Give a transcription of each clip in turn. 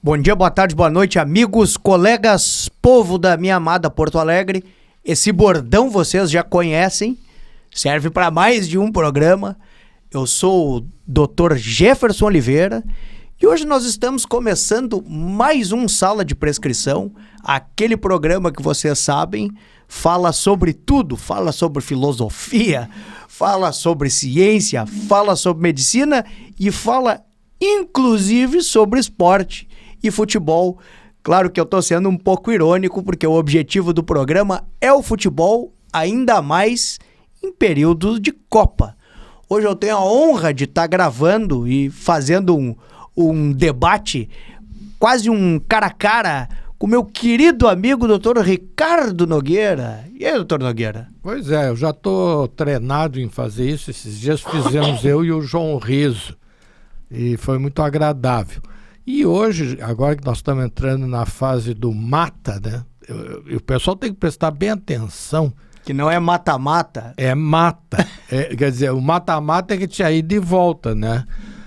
Bom dia, boa tarde, boa noite, amigos, colegas, povo da minha amada Porto Alegre. Esse bordão vocês já conhecem, serve para mais de um programa. Eu sou o Dr. Jefferson Oliveira e hoje nós estamos começando mais um Sala de Prescrição, aquele programa que vocês sabem, fala sobre tudo, fala sobre filosofia, fala sobre ciência, fala sobre medicina e fala inclusive sobre esporte e futebol. Claro que eu tô sendo um pouco irônico, porque o objetivo do programa é o futebol, ainda mais em períodos de Copa. Hoje eu tenho a honra de estar gravando e fazendo um debate, quase um cara a cara, com meu querido amigo Dr. Ricardo Nogueira. E aí, doutor Nogueira? Pois é, eu já tô treinado em fazer isso. Esses dias fizemos eu e o João Riso. E foi muito agradável. E hoje, agora que nós estamos entrando na fase do mata, né? O pessoal tem que prestar bem atenção. Que não é mata-mata. É mata. Quer dizer, o mata-mata é que tinha ido de volta, né?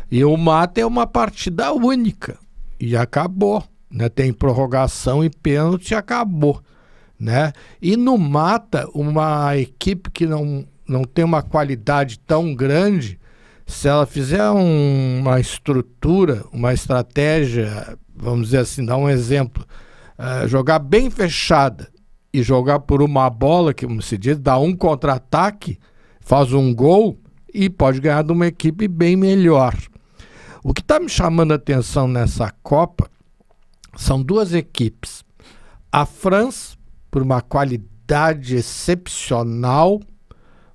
E o mata é uma partida única. E acabou, né? Tem prorrogação e pênalti e acabou, né? E no mata, uma equipe que não tem uma qualidade tão grande, se ela fizer uma estrutura, uma estratégia, vamos dizer assim, dar um exemplo, jogar bem fechada e jogar por uma bola, que como se diz, dá um contra-ataque, faz um gol e pode ganhar de uma equipe bem melhor. O que está me chamando a atenção nessa Copa são duas equipes. A França, por uma qualidade excepcional,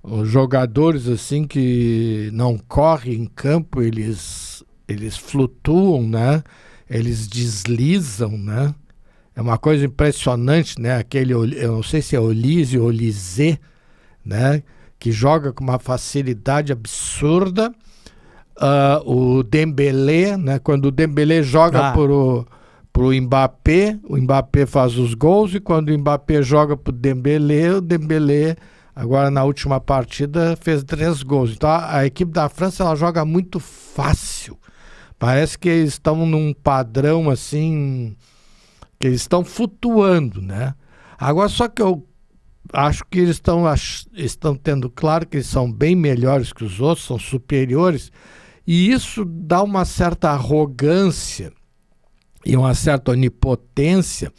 os jogadores assim que não correm em campo, eles flutuam, né? Eles deslizam, né? É uma coisa impressionante, né? Eu não sei se é Olise ou Olise, né? Que joga com uma facilidade absurda. O Dembélé, né? Quando o Dembélé joga pro Mbappé, o Mbappé faz os gols, e quando o Mbappé joga pro Dembélé, o Dembélé, agora na última partida, fez 3 gols. Então a equipe da França, ela joga muito fácil. Parece que eles estão num padrão assim, que eles estão flutuando, né? Agora só que eu acho que eles estão tendo claro que eles são bem melhores que os outros, são superiores, e isso dá uma certa arrogância e uma certa onipotência.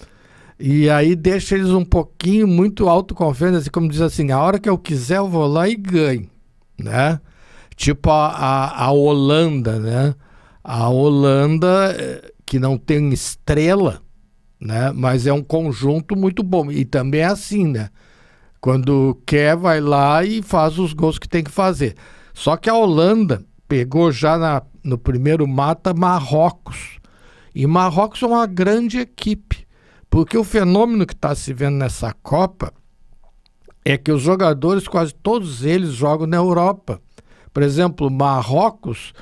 E aí deixa eles um pouquinho muito autoconfiantes, assim, como diz assim, a hora que eu quiser eu vou lá e ganho, né? Tipo a Holanda, né? A Holanda, que não tem estrela, né? Mas é um conjunto muito bom. E também é assim, né? Quando quer, vai lá e faz os gols que tem que fazer. Só que a Holanda pegou já no primeiro mata Marrocos. E Marrocos é uma grande equipe. Porque o fenômeno que está se vendo nessa Copa é que os jogadores, quase todos eles, jogam na Europa. Por exemplo, Marrocos,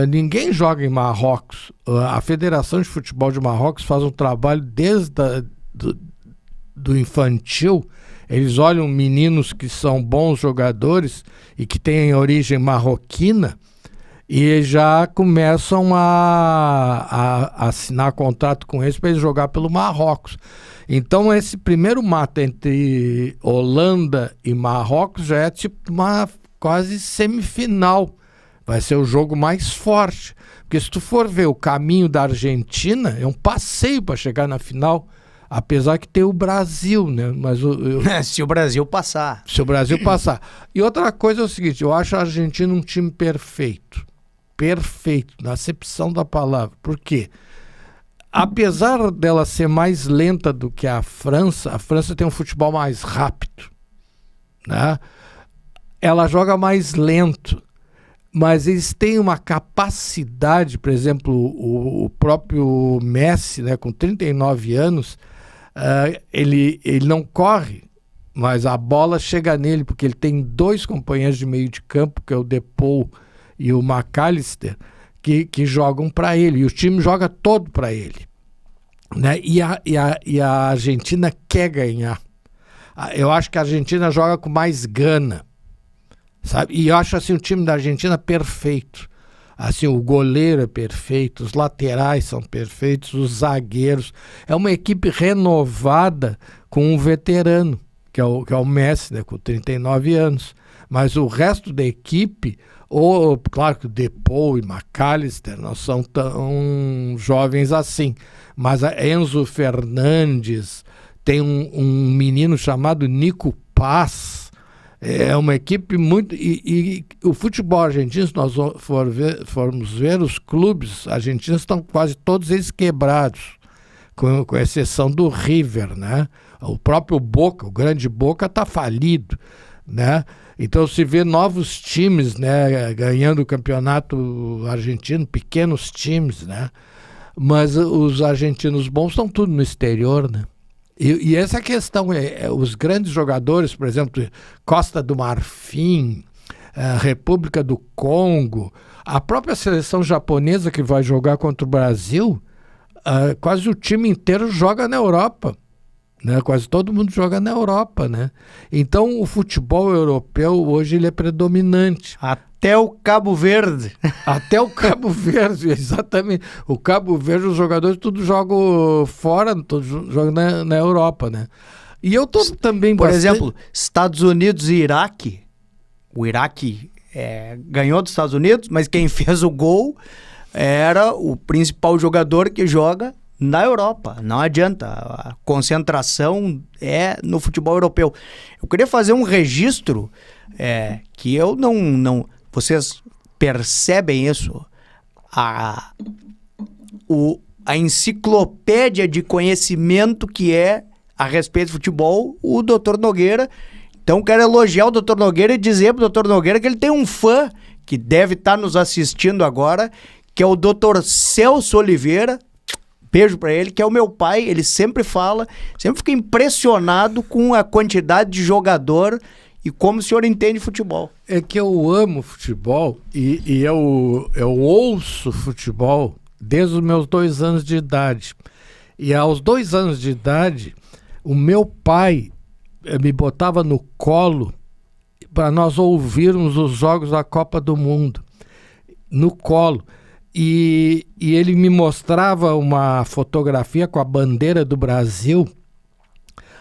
ninguém joga em Marrocos. A Federação de Futebol de Marrocos faz um trabalho desde do infantil. Eles olham meninos que são bons jogadores e que têm origem marroquina, e já começam a assinar contrato com eles para eles jogar pelo Marrocos. Então esse primeiro mata entre Holanda e Marrocos já é tipo uma quase semifinal. Vai ser o jogo mais forte. Porque se tu for ver o caminho da Argentina, é um passeio para chegar na final. Apesar que tem o Brasil, né? Mas se o Brasil passar. Se o Brasil passar. E outra coisa é o seguinte, eu acho a Argentina um time perfeito. Perfeito, na acepção da palavra. Por quê? Apesar dela ser mais lenta do que a França tem um futebol mais rápido, né? Ela joga mais lento, mas eles têm uma capacidade, por exemplo, o próprio Messi, né, com 39 anos, ele não corre, mas a bola chega nele, porque ele tem 2 companheiros de meio de campo, que é o Depou e o McAllister, que jogam para ele, e o time joga todo para ele, né? E a Argentina quer ganhar. Eu acho que a Argentina joga com mais gana, sabe? E eu acho assim o time da Argentina perfeito. Assim, o goleiro é perfeito, os laterais são perfeitos, os zagueiros. É uma equipe renovada com um veterano, que é o Messi, né, com 39 anos. Mas o resto da equipe, claro que o Depou e McAllister não são tão jovens assim, mas a Enzo Fernandes, tem um menino chamado Nico Paz, é uma equipe muito... E o futebol argentino, se nós formos ver, os clubes argentinos estão quase todos eles quebrados, com exceção do River, né? O próprio Boca, o grande Boca, está falido, né? Então se vê novos times, né, ganhando o campeonato argentino, pequenos times, né? Mas os argentinos bons estão tudo no exterior, né? E essa questão, os grandes jogadores, por exemplo, Costa do Marfim, República do Congo, a própria seleção japonesa que vai jogar contra o Brasil, quase o time inteiro joga na Europa. Né? Quase todo mundo joga na Europa, né? Então o futebol europeu hoje ele é predominante. Até o Cabo Verde. Até o Cabo Verde, exatamente. O Cabo Verde, os jogadores tudo jogam fora, todos jogam na Europa, né? E eu tô também Por exemplo, Estados Unidos e Iraque. O Iraque ganhou dos Estados Unidos, mas quem fez o gol era o principal jogador que joga na Europa. Não adianta, a concentração é no futebol europeu. Eu queria fazer um registro que eu não... Vocês percebem isso? A enciclopédia de conhecimento que é a respeito de futebol, o Dr. Nogueira. Então quero elogiar o Dr. Nogueira e dizer pro Dr. Nogueira que ele tem um fã que deve estar nos assistindo agora, que é o Dr. Celso Oliveira. Beijo pra ele, que é o meu pai. Ele sempre fala, sempre fica impressionado com a quantidade de jogador e como o senhor entende futebol. É que eu amo futebol e eu ouço futebol desde os meus 2 anos de idade. E aos 2 anos de idade, o meu pai me botava no colo para nós ouvirmos os jogos da Copa do Mundo. No colo. E ele me mostrava uma fotografia com a bandeira do Brasil,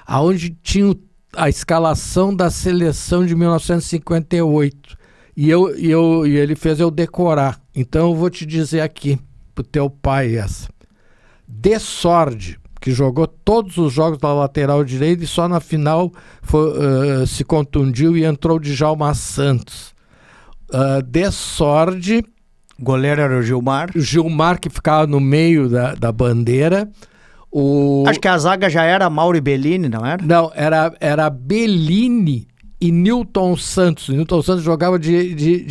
aonde tinha a escalação da seleção de 1958. E ele fez eu decorar. Então eu vou te dizer aqui, pro teu pai essa. De Sordi, que jogou todos os jogos da lateral direita e só na final se contundiu e entrou de Djalma Santos. De Sordi... Goleiro era o Gilmar. O Gilmar, que ficava no meio da bandeira. Acho que a zaga já era Mauro e Bellini, não era? Não, era Bellini e Nilton Santos. Nilton Santos jogava de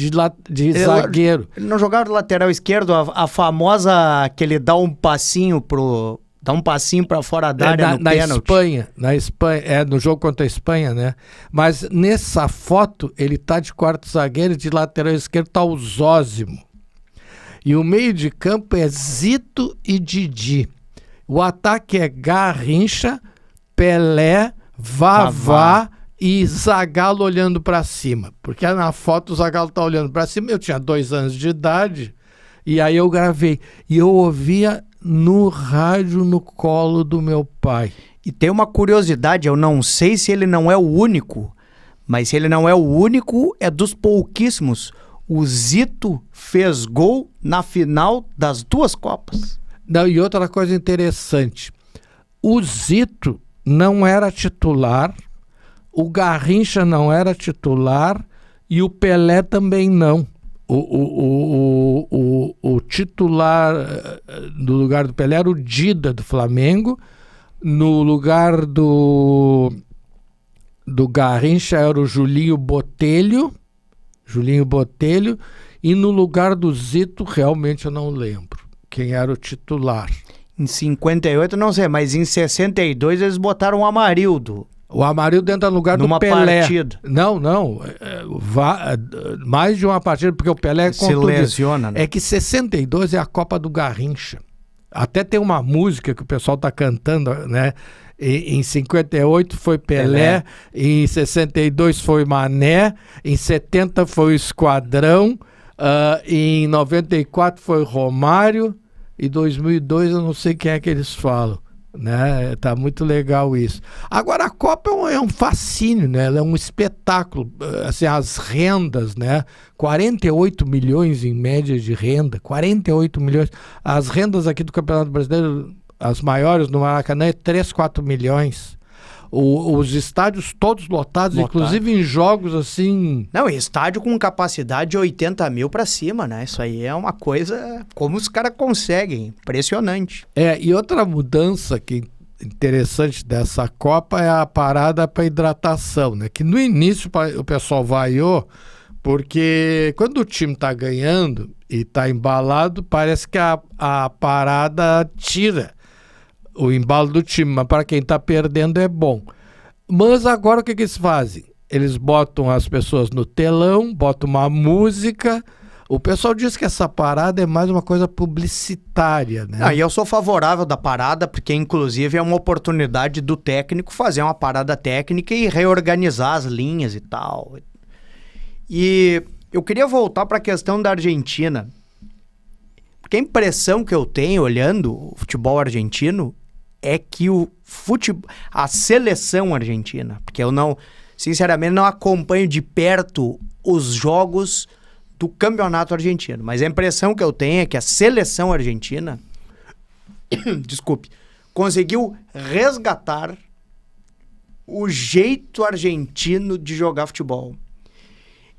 zagueiro. Ele não jogava do lateral esquerdo, a famosa que ele dá um passinho para fora da área no pênalti. Na Espanha, no jogo contra a Espanha, né? Mas nessa foto ele tá de quarto zagueiro e de lateral esquerdo tá o Zósimo. E o meio de campo é Zito e Didi. O ataque é Garrincha, Pelé, Vavá e Zagallo olhando para cima. Porque na foto o Zagallo tá olhando para cima. Eu tinha 2 anos de idade e aí eu gravei. E eu ouvia no rádio no colo do meu pai. E tem uma curiosidade, eu não sei se ele não é o único, mas se ele não é o único, é dos pouquíssimos. O Zito fez gol na final das 2 Copas. Não, e outra coisa interessante, o Zito não era titular, o Garrincha não era titular e o Pelé também não. O titular no lugar do Pelé era o Dida do Flamengo, no lugar do Garrincha era o Julinho Botelho, e no lugar do Zito, realmente eu não lembro quem era o titular. Em 58, não sei, mas em 62 eles botaram o Amarildo. O Amarildo entra no lugar do Pelé. Numa partida. Não. Mais de uma partida, porque o Pelé se lesiona, né? É que 62 é a Copa do Garrincha. Até tem uma música que o pessoal tá cantando, né? Em 58 foi Pelé, em 62 foi Mané, em 70 foi o Esquadrão, Em 94 foi Romário, e 2002 eu não sei quem é que eles falam. Né? Tá muito legal isso. Agora a Copa é um fascínio, né? Ela é um espetáculo, assim, as rendas, né? 48 milhões em média de renda, 48 milhões. As rendas aqui do Campeonato Brasileiro, as maiores no Maracanã é 3, 4 milhões. Os estádios todos lotados, inclusive em jogos assim... Não, estádio com capacidade de 80 mil pra cima, né? Isso aí é uma coisa... Como os caras conseguem, impressionante. E outra mudança que interessante dessa Copa é a parada para hidratação, né? Que no início o pessoal vaiou, porque quando o time tá ganhando e tá embalado, parece que a parada tira o embalo do time, mas para quem está perdendo é bom. Mas agora o que eles fazem? Eles botam as pessoas no telão, botam uma música. O pessoal diz que essa parada é mais uma coisa publicitária, né? E eu sou favorável da parada, porque inclusive é uma oportunidade do técnico fazer uma parada técnica e reorganizar as linhas e tal. E eu queria voltar para a questão da Argentina. Porque a impressão que eu tenho olhando o futebol argentino é que a seleção argentina, porque eu sinceramente não acompanho de perto os jogos do campeonato argentino, mas a impressão que eu tenho é que a seleção argentina, desculpe, conseguiu resgatar o jeito argentino de jogar futebol.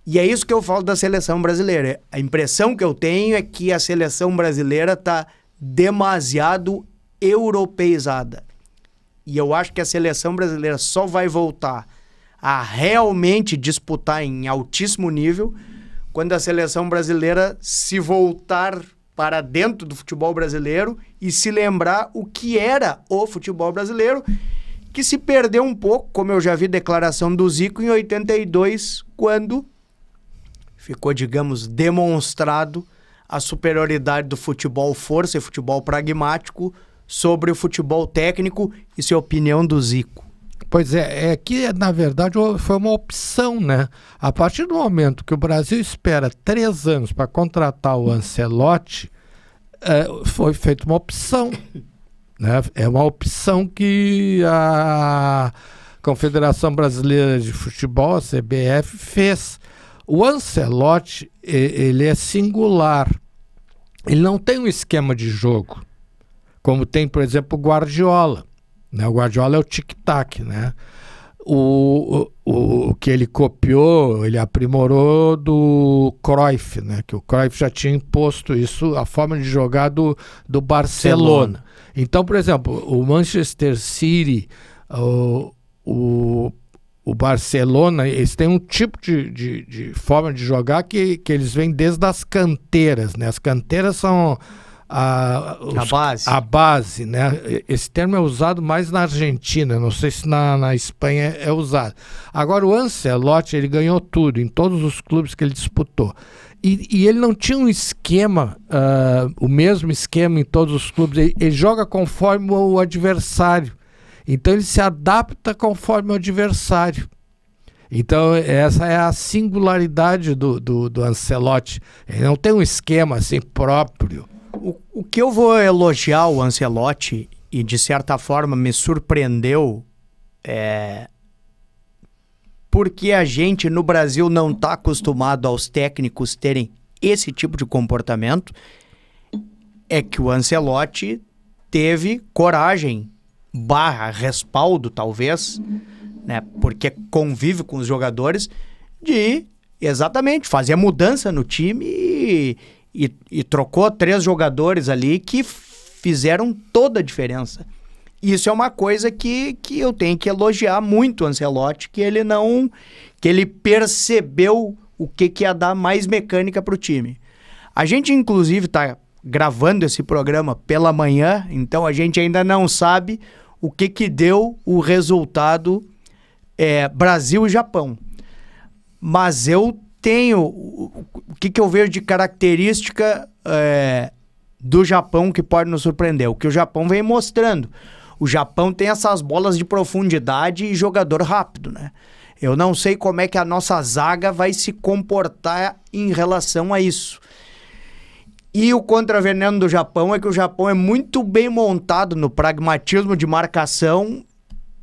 E é isso que eu falo da seleção brasileira. A impressão que eu tenho é que a seleção brasileira está demasiado europeizada. E eu acho que a seleção brasileira só vai voltar a realmente disputar em altíssimo nível quando a seleção brasileira se voltar para dentro do futebol brasileiro e se lembrar o que era o futebol brasileiro, que se perdeu um pouco, como eu já vi declaração do Zico em 82, quando ficou, digamos, demonstrado a superioridade do futebol força e futebol pragmático sobre o futebol técnico. Isso é a opinião do Zico. Pois é que na verdade foi uma opção, né? A partir do momento que o Brasil espera 3 anos para contratar o Ancelotti, foi feita uma opção, né? É uma opção que a Confederação Brasileira de Futebol, a CBF, fez. O Ancelotti, ele é singular. Ele não tem um esquema de jogo, como tem, por exemplo, o Guardiola. Né? O Guardiola é o tic-tac, né? O que ele copiou, ele aprimorou do Cruyff, né? Que o Cruyff já tinha imposto isso, a forma de jogar do Barcelona. Então, por exemplo, o Manchester City, o Barcelona, eles têm um tipo de forma de jogar que eles vêm desde as canteiras, né? As canteiras são a base, né? Esse termo é usado mais na Argentina, não sei se na Espanha é usado. Agora, o Ancelotti, ele ganhou tudo, em todos os clubes que ele disputou. E ele não tinha um esquema, o mesmo esquema em todos os clubes. Ele joga conforme o adversário. Então ele se adapta conforme o adversário. Então essa é a singularidade do Ancelotti. Ele não tem um esquema assim próprio. O que eu vou elogiar o Ancelotti, e de certa forma me surpreendeu, porque a gente no Brasil não está acostumado aos técnicos terem esse tipo de comportamento, é que o Ancelotti teve coragem / respaldo, talvez, né, porque convive com os jogadores, de exatamente fazer a mudança no time e trocou 3 jogadores ali que fizeram toda a diferença. Isso é uma coisa que eu tenho que elogiar muito o Ancelotti, que ele percebeu o que ia dar mais mecânica para o time. A gente, inclusive, está gravando esse programa pela manhã, então a gente ainda não sabe o que deu o resultado Brasil e Japão. Mas eu tenho... O que eu vejo de característica do Japão que pode nos surpreender? O que o Japão vem mostrando. O Japão tem essas bolas de profundidade e jogador rápido, né? Eu não sei como é que a nossa zaga vai se comportar em relação a isso. E o contraveneno do Japão é que o Japão é muito bem montado no pragmatismo de marcação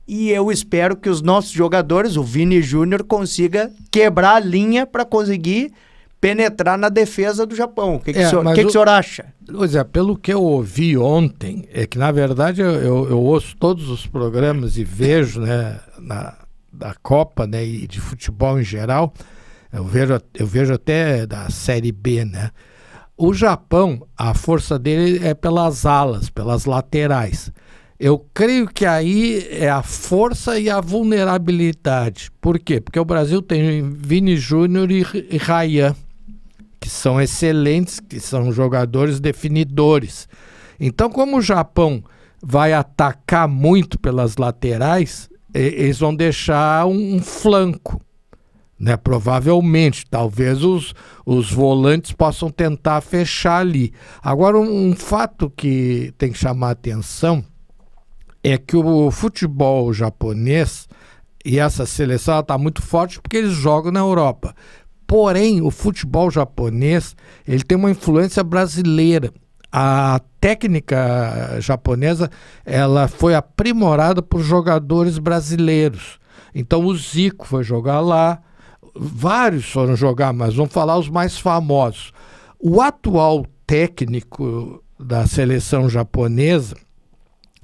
e eu espero que os nossos jogadores, o Vini Júnior, consiga quebrar a linha para conseguir penetrar na defesa do Japão. O que o senhor acha? Pois é, pelo que eu ouvi ontem, é que na verdade eu ouço todos os programas e vejo, né, da Copa, né, e de futebol em geral, eu vejo até da Série B, né? O Japão, a força dele é pelas alas, pelas laterais. Eu creio que aí é a força e a vulnerabilidade. Por quê? Porque o Brasil tem Vini Júnior e Ryan, que são excelentes, que são jogadores definidores. Então, como o Japão vai atacar muito pelas laterais, eles vão deixar um flanco, né? Provavelmente, talvez os volantes possam tentar fechar ali. Agora, um fato que tem que chamar a atenção é que o futebol japonês e essa seleção está muito forte porque eles jogam na Europa. Porém, o futebol japonês ele tem uma influência brasileira. A técnica japonesa ela foi aprimorada por jogadores brasileiros. Então o Zico foi jogar lá, vários foram jogar, mas vamos falar os mais famosos. O atual técnico da seleção japonesa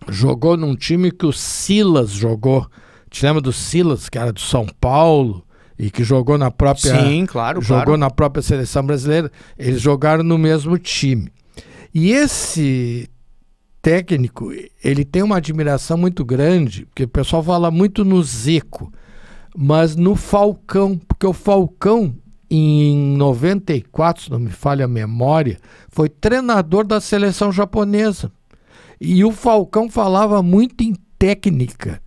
jogou num time que o Silas jogou. Te lembra do Silas, que era do São Paulo? E que jogou na própria... Sim, claro. Na própria seleção brasileira. Eles jogaram no mesmo time. E esse técnico, ele tem uma admiração muito grande, porque o pessoal fala muito no Zico, mas no Falcão, porque o Falcão, em 94, se não me falha a memória, foi treinador da seleção japonesa. E o Falcão falava muito em técnica,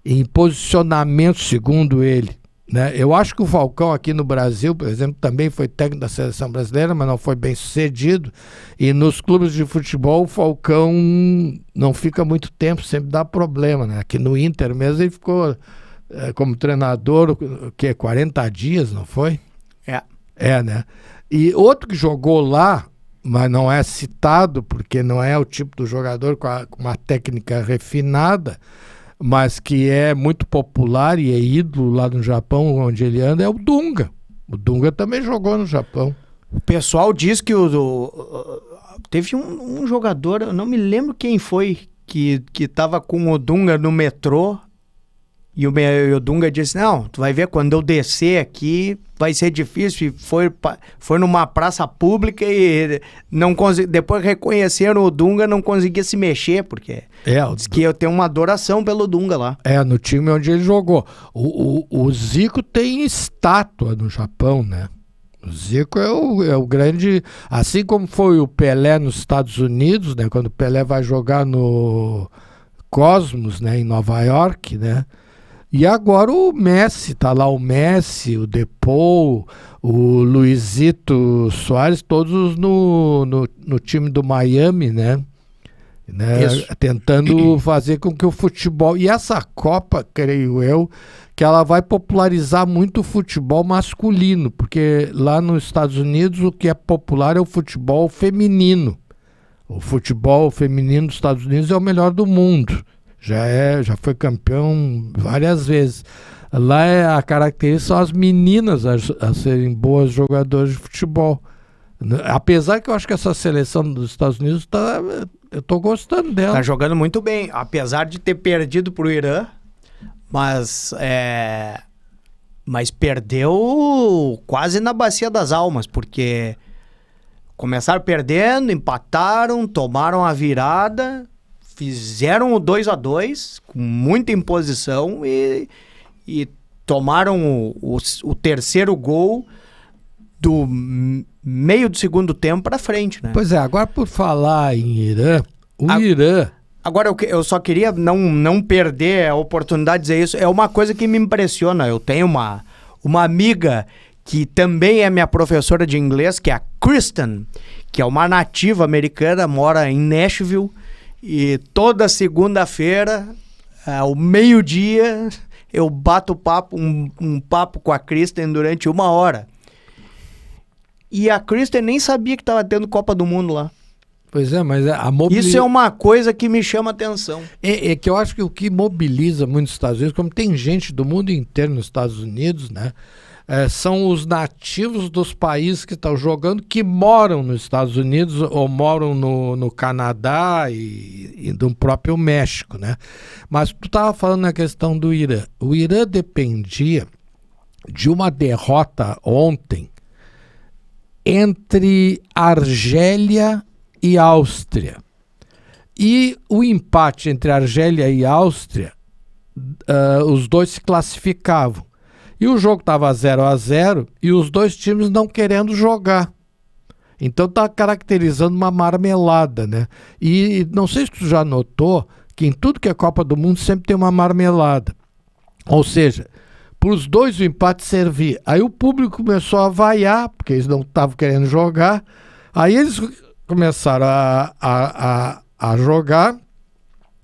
em posicionamento, segundo ele. Né? Eu acho que o Falcão aqui no Brasil, por exemplo, também foi técnico da seleção brasileira, mas não foi bem sucedido. E nos clubes de futebol, o Falcão não fica muito tempo, sempre dá problema. Né? Aqui no Inter mesmo ele ficou como treinador, 40 dias, não foi? É, né? E outro que jogou lá, mas não é citado, porque não é o tipo do jogador com uma técnica refinada, mas que é muito popular e é ídolo lá no Japão, onde ele anda, é o Dunga. O Dunga também jogou no Japão. O pessoal diz que teve um jogador, eu não me lembro quem foi, que estava com o Dunga no metrô, e o Dunga disse, não, tu vai ver, quando eu descer aqui vai ser difícil. E foi numa praça pública e depois reconheceram o Dunga, não conseguia se mexer, porque diz que eu tenho uma adoração pelo Dunga lá. No time onde ele jogou. O Zico tem estátua no Japão, né? O Zico é o grande... Assim como foi o Pelé nos Estados Unidos, né? Quando o Pelé vai jogar no Cosmos, né? Em Nova York, né? E agora o Messi, tá lá o Messi, o Depou, o Luizito Soares, todos no time do Miami, né? Tentando fazer com que o futebol... E essa Copa, creio eu, que ela vai popularizar muito o futebol masculino, porque lá nos Estados Unidos o que é popular é o futebol feminino. O futebol feminino dos Estados Unidos é o melhor do mundo. Já foi campeão várias vezes. Lá a característica são as meninas a serem boas jogadoras de futebol. Apesar que eu acho que essa seleção dos Estados Unidos eu tô gostando dela. Tá jogando muito bem, apesar de ter perdido pro Irã, mas perdeu quase na bacia das almas, porque começaram perdendo, empataram, tomaram a virada, fizeram o 2-2 com muita imposição e tomaram o terceiro gol do meio do segundo tempo para frente, né? Pois é, agora por falar em Irã, Irã... Agora eu só queria não perder a oportunidade de dizer isso, é uma coisa que me impressiona. Eu tenho uma amiga que também é minha professora de inglês, que é a Kristen, que é uma nativa americana, mora em Nashville, e toda segunda-feira, ao meio-dia, eu bato um papo com a Kristen durante 1 hora. E a Kristen nem sabia que estava tendo Copa do Mundo lá. Pois é, mas Isso é uma coisa que me chama atenção. É que eu acho que o que mobiliza muito os Estados Unidos, como tem gente do mundo inteiro nos Estados Unidos, né? São os nativos dos países que estão jogando, que moram nos Estados Unidos ou moram no Canadá e no próprio México, né? Mas tu estava falando na questão do Irã. O Irã dependia de uma derrota ontem entre Argélia e Áustria. E o empate entre Argélia e Áustria, os dois se classificavam. E o jogo estava 0-0 e os dois times não querendo jogar. Então está caracterizando uma marmelada, né? E não sei se tu já notou que em tudo que é Copa do Mundo sempre tem uma marmelada. Ou seja, para os dois o empate servia. Aí o público começou a vaiar, porque eles não estavam querendo jogar. Aí eles começaram a jogar.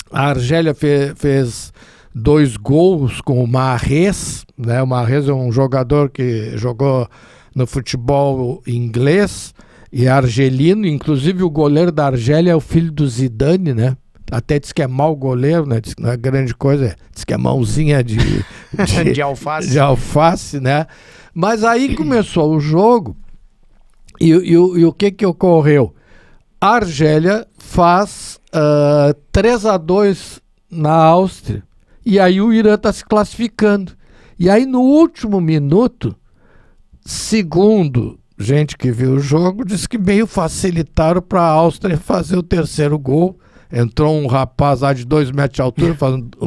A Argélia fez 2 gols com o Mahrez, né? O Mahrez é um jogador que jogou no futebol inglês e argelino, inclusive o goleiro da Argélia é o filho do Zidane, né? Até diz que é mau goleiro, né? Diz que não é grande coisa, diz que é mãozinha de alface, né? Mas aí começou o jogo e o que ocorreu? A Argélia faz 3-2 na Áustria. E aí o Irã está se classificando. E aí no último minuto, segundo gente que viu o jogo, disse que meio facilitaram para a Áustria fazer o terceiro gol. Entrou um rapaz lá de 2 metros de altura,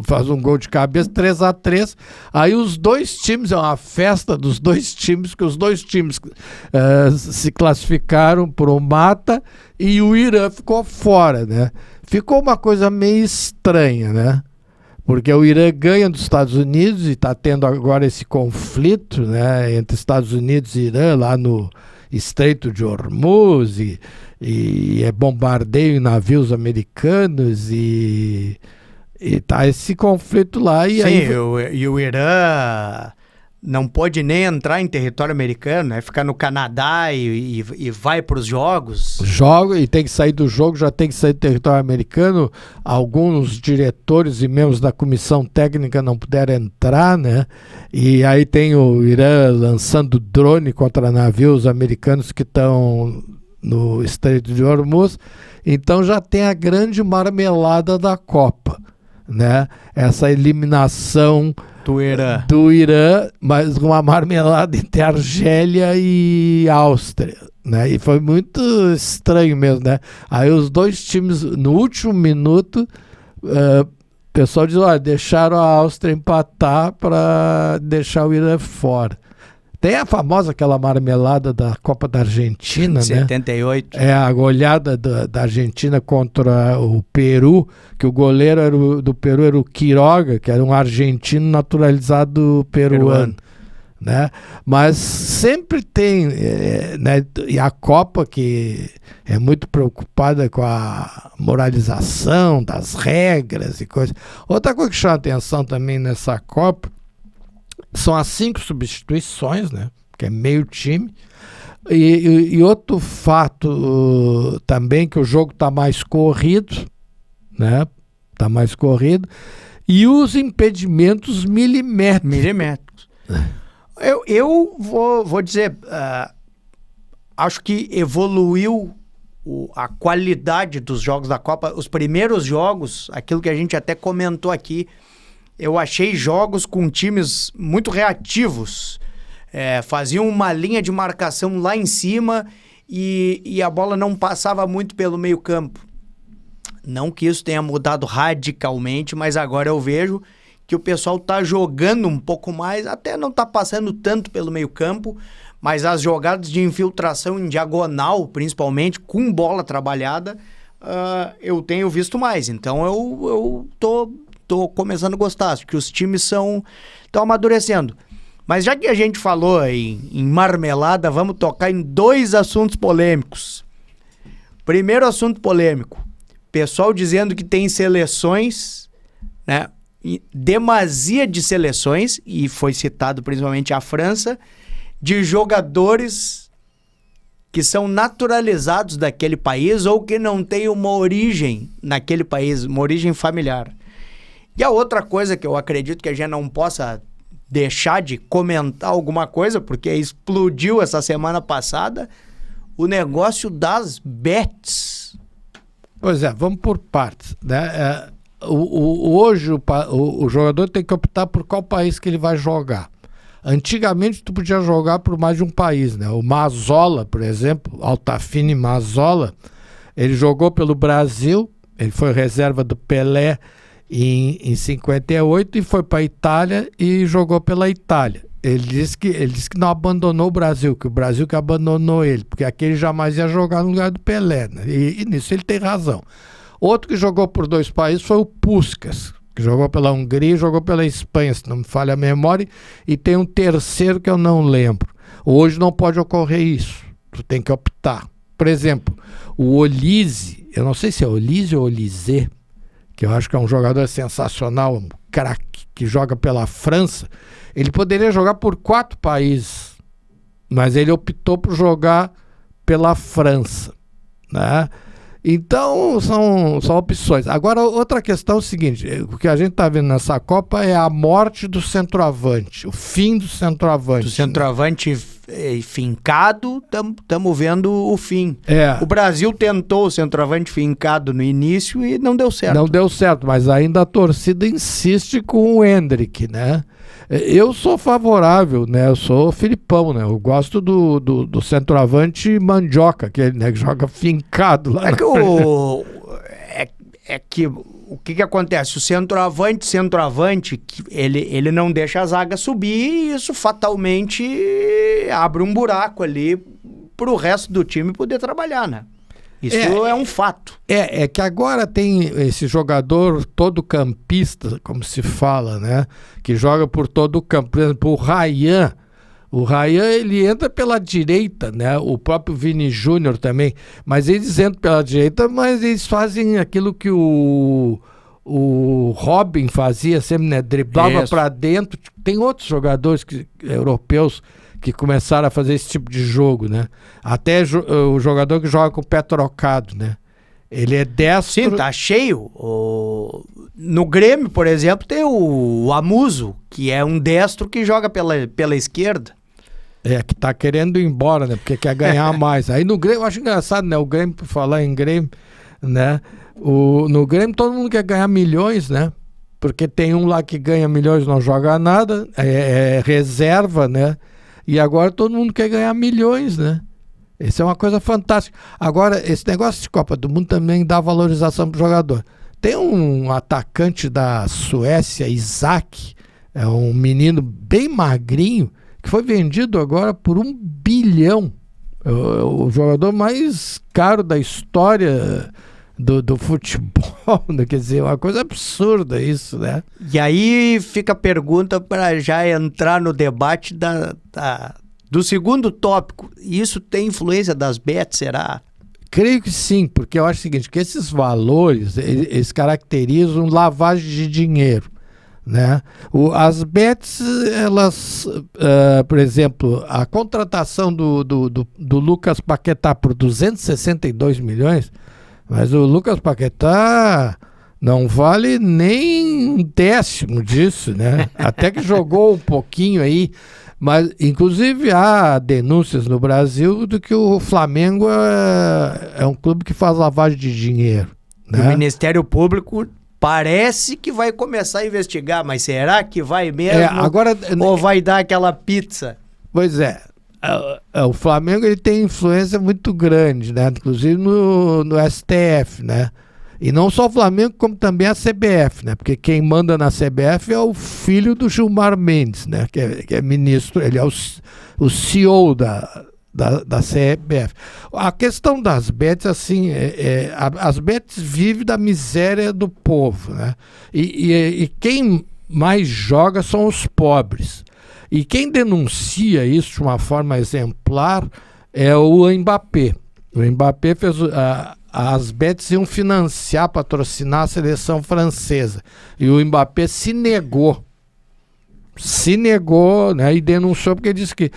faz um gol de cabeça, 3-3. Aí os dois times, é uma festa dos dois times, que os dois times se classificaram por um mata e o Irã ficou fora, né? Ficou uma coisa meio estranha, né? Porque o Irã ganha dos Estados Unidos e está tendo agora esse conflito, né, entre Estados Unidos e Irã, lá no Estreito de Hormuz, e é bombardeio em navios americanos, e tá esse conflito lá. E sim, aí... e o Irã não pode nem entrar em território americano, né? Ficar no Canadá e vai para os jogos. Joga e tem que sair do jogo, já tem que sair do território americano. Alguns diretores e membros da comissão técnica não puderam entrar, né? E aí tem o Irã lançando drone contra navios americanos que estão no Estreito de Hormuz. Então já tem a grande marmelada da Copa, né? Essa eliminação do Irã, mas uma marmelada entre Argélia e Áustria, né? E foi muito estranho mesmo, né? Aí os dois times, no último minuto, o pessoal diz, olha, deixaram a Áustria empatar para deixar o Irã fora. Tem a famosa aquela marmelada da Copa da Argentina, 78. né? É a goleada da Argentina contra o Peru, que o goleiro do Peru era o Quiroga, que era um argentino naturalizado peruano. Né? Mas sempre tem, né? E a Copa, que é muito preocupada com a moralização das regras e coisas. Outra coisa que chama atenção também nessa Copa são as 5 substituições, né? Que é meio time. E outro fato também, que o jogo está mais corrido, né? Está mais corrido. E os impedimentos milimétricos. Eu vou dizer, acho que evoluiu a qualidade dos jogos da Copa. Os primeiros jogos, aquilo que a gente até comentou aqui, eu achei jogos com times muito reativos. Faziam uma linha de marcação lá em cima e a bola não passava muito pelo meio campo. Não que isso tenha mudado radicalmente, mas agora eu vejo que o pessoal está jogando um pouco mais, até não está passando tanto pelo meio campo, mas as jogadas de infiltração em diagonal, principalmente, com bola trabalhada, eu tenho visto mais. Então eu tô começando a gostar, acho que os times estão amadurecendo. Mas já que a gente falou em marmelada, vamos tocar em 2 assuntos polêmicos. Primeiro assunto polêmico, pessoal dizendo que tem seleções, né? demasia de seleções, e foi citado principalmente a França, de jogadores que são naturalizados daquele país ou que não têm uma origem naquele país, uma origem familiar. E a outra coisa que eu acredito que a gente não possa deixar de comentar alguma coisa, porque explodiu essa semana passada, o negócio das bets. Pois é, vamos por partes, né? Hoje o jogador tem que optar por qual país que ele vai jogar. Antigamente tu podia jogar por mais de um país, né? O Mazzola, por exemplo, Altafine Mazzola, ele jogou pelo Brasil, ele foi reserva do Pelé em 58 e foi para a Itália e jogou pela Itália. Ele disse que não abandonou o Brasil, que o Brasil que abandonou ele, porque aquele jamais ia jogar no lugar do Pelé, né? E nisso ele tem razão. Outro que jogou por 2 países foi o Puskás, que jogou pela Hungria e jogou pela Espanha, se não me falha a memória, e tem um terceiro que eu não lembro. Hoje não pode ocorrer isso, tu tem que optar. Por exemplo, o Olise, eu não sei se é Olise ou Olise, que eu acho que é um jogador sensacional, um craque, que joga pela França, ele poderia jogar por 4 países, mas ele optou por jogar pela França, né? Então, são opções. Agora, outra questão é o seguinte, o que a gente está vendo nessa Copa é a morte do centroavante, o fim do centroavante. Do centroavante fincado, estamos vendo o fim. O Brasil tentou o centroavante fincado no início e não deu certo. Não deu certo, mas ainda a torcida insiste com o Hendrick, né? Eu sou favorável, né? Eu sou Filipão, né? Eu gosto do centroavante Mandioca, que joga fincado lá. O que acontece? O centroavante, ele não deixa a zaga subir e isso fatalmente abre um buraco ali pro resto do time poder trabalhar, né? Isso é um fato. É que agora tem esse jogador todo campista, como se fala, né? Que joga por todo o campo. Por exemplo, o Ryan. O Ryan, ele entra pela direita, né? O próprio Vini Júnior também. Mas eles entram pela direita, mas eles fazem aquilo que o Robin fazia sempre, né? Driblava para dentro. Tem outros jogadores europeus que começaram a fazer esse tipo de jogo, né? Até o jogador que joga com o pé trocado, né? Ele é destro. Sim, tá cheio. No Grêmio, por exemplo, tem o Amuso, que é um destro que joga pela esquerda. Que tá querendo ir embora, né? Porque quer ganhar mais. Aí no Grêmio, eu acho engraçado, né? O Grêmio, por falar em Grêmio, né? No Grêmio todo mundo quer ganhar milhões, né? Porque tem um lá que ganha milhões e não joga nada, é reserva, né? E agora todo mundo quer ganhar milhões, né? Isso é uma coisa fantástica. Agora, esse negócio de Copa do Mundo também dá valorização pro jogador. Tem um atacante da Suécia, Isaac, é um menino bem magrinho, que foi vendido agora por 1 bilhão. O jogador mais caro da história do futebol, né? Quer dizer, uma coisa absurda isso, né? E aí fica a pergunta para já entrar no debate do segundo tópico. Isso tem influência das bets, será? Creio que sim, porque eu acho o seguinte, que esses valores, eles caracterizam lavagem de dinheiro, né? As bets, elas, por exemplo, a contratação do Lucas Paquetá por 262 milhões, mas o Lucas Paquetá não vale nem 1/10 disso, né? Até que jogou um pouquinho aí, mas inclusive há denúncias no Brasil de que o Flamengo é um clube que faz lavagem de dinheiro, né? O Ministério Público parece que vai começar a investigar, mas será que vai mesmo? Ou vai dar aquela pizza? Pois é. O Flamengo ele tem influência muito grande, né? Inclusive no STF, né? E não só o Flamengo, como também a CBF, né? Porque quem manda na CBF é o filho do Gilmar Mendes, né? Que é ministro, ele é o CEO da CBF. A questão das bets, assim, as bets vivem da miséria do povo, né? E quem mais joga são os pobres. E quem denuncia isso de uma forma exemplar é o Mbappé. O Mbappé fez as bets iam financiar, patrocinar a seleção francesa. E o Mbappé se negou, né, e denunciou, porque disse que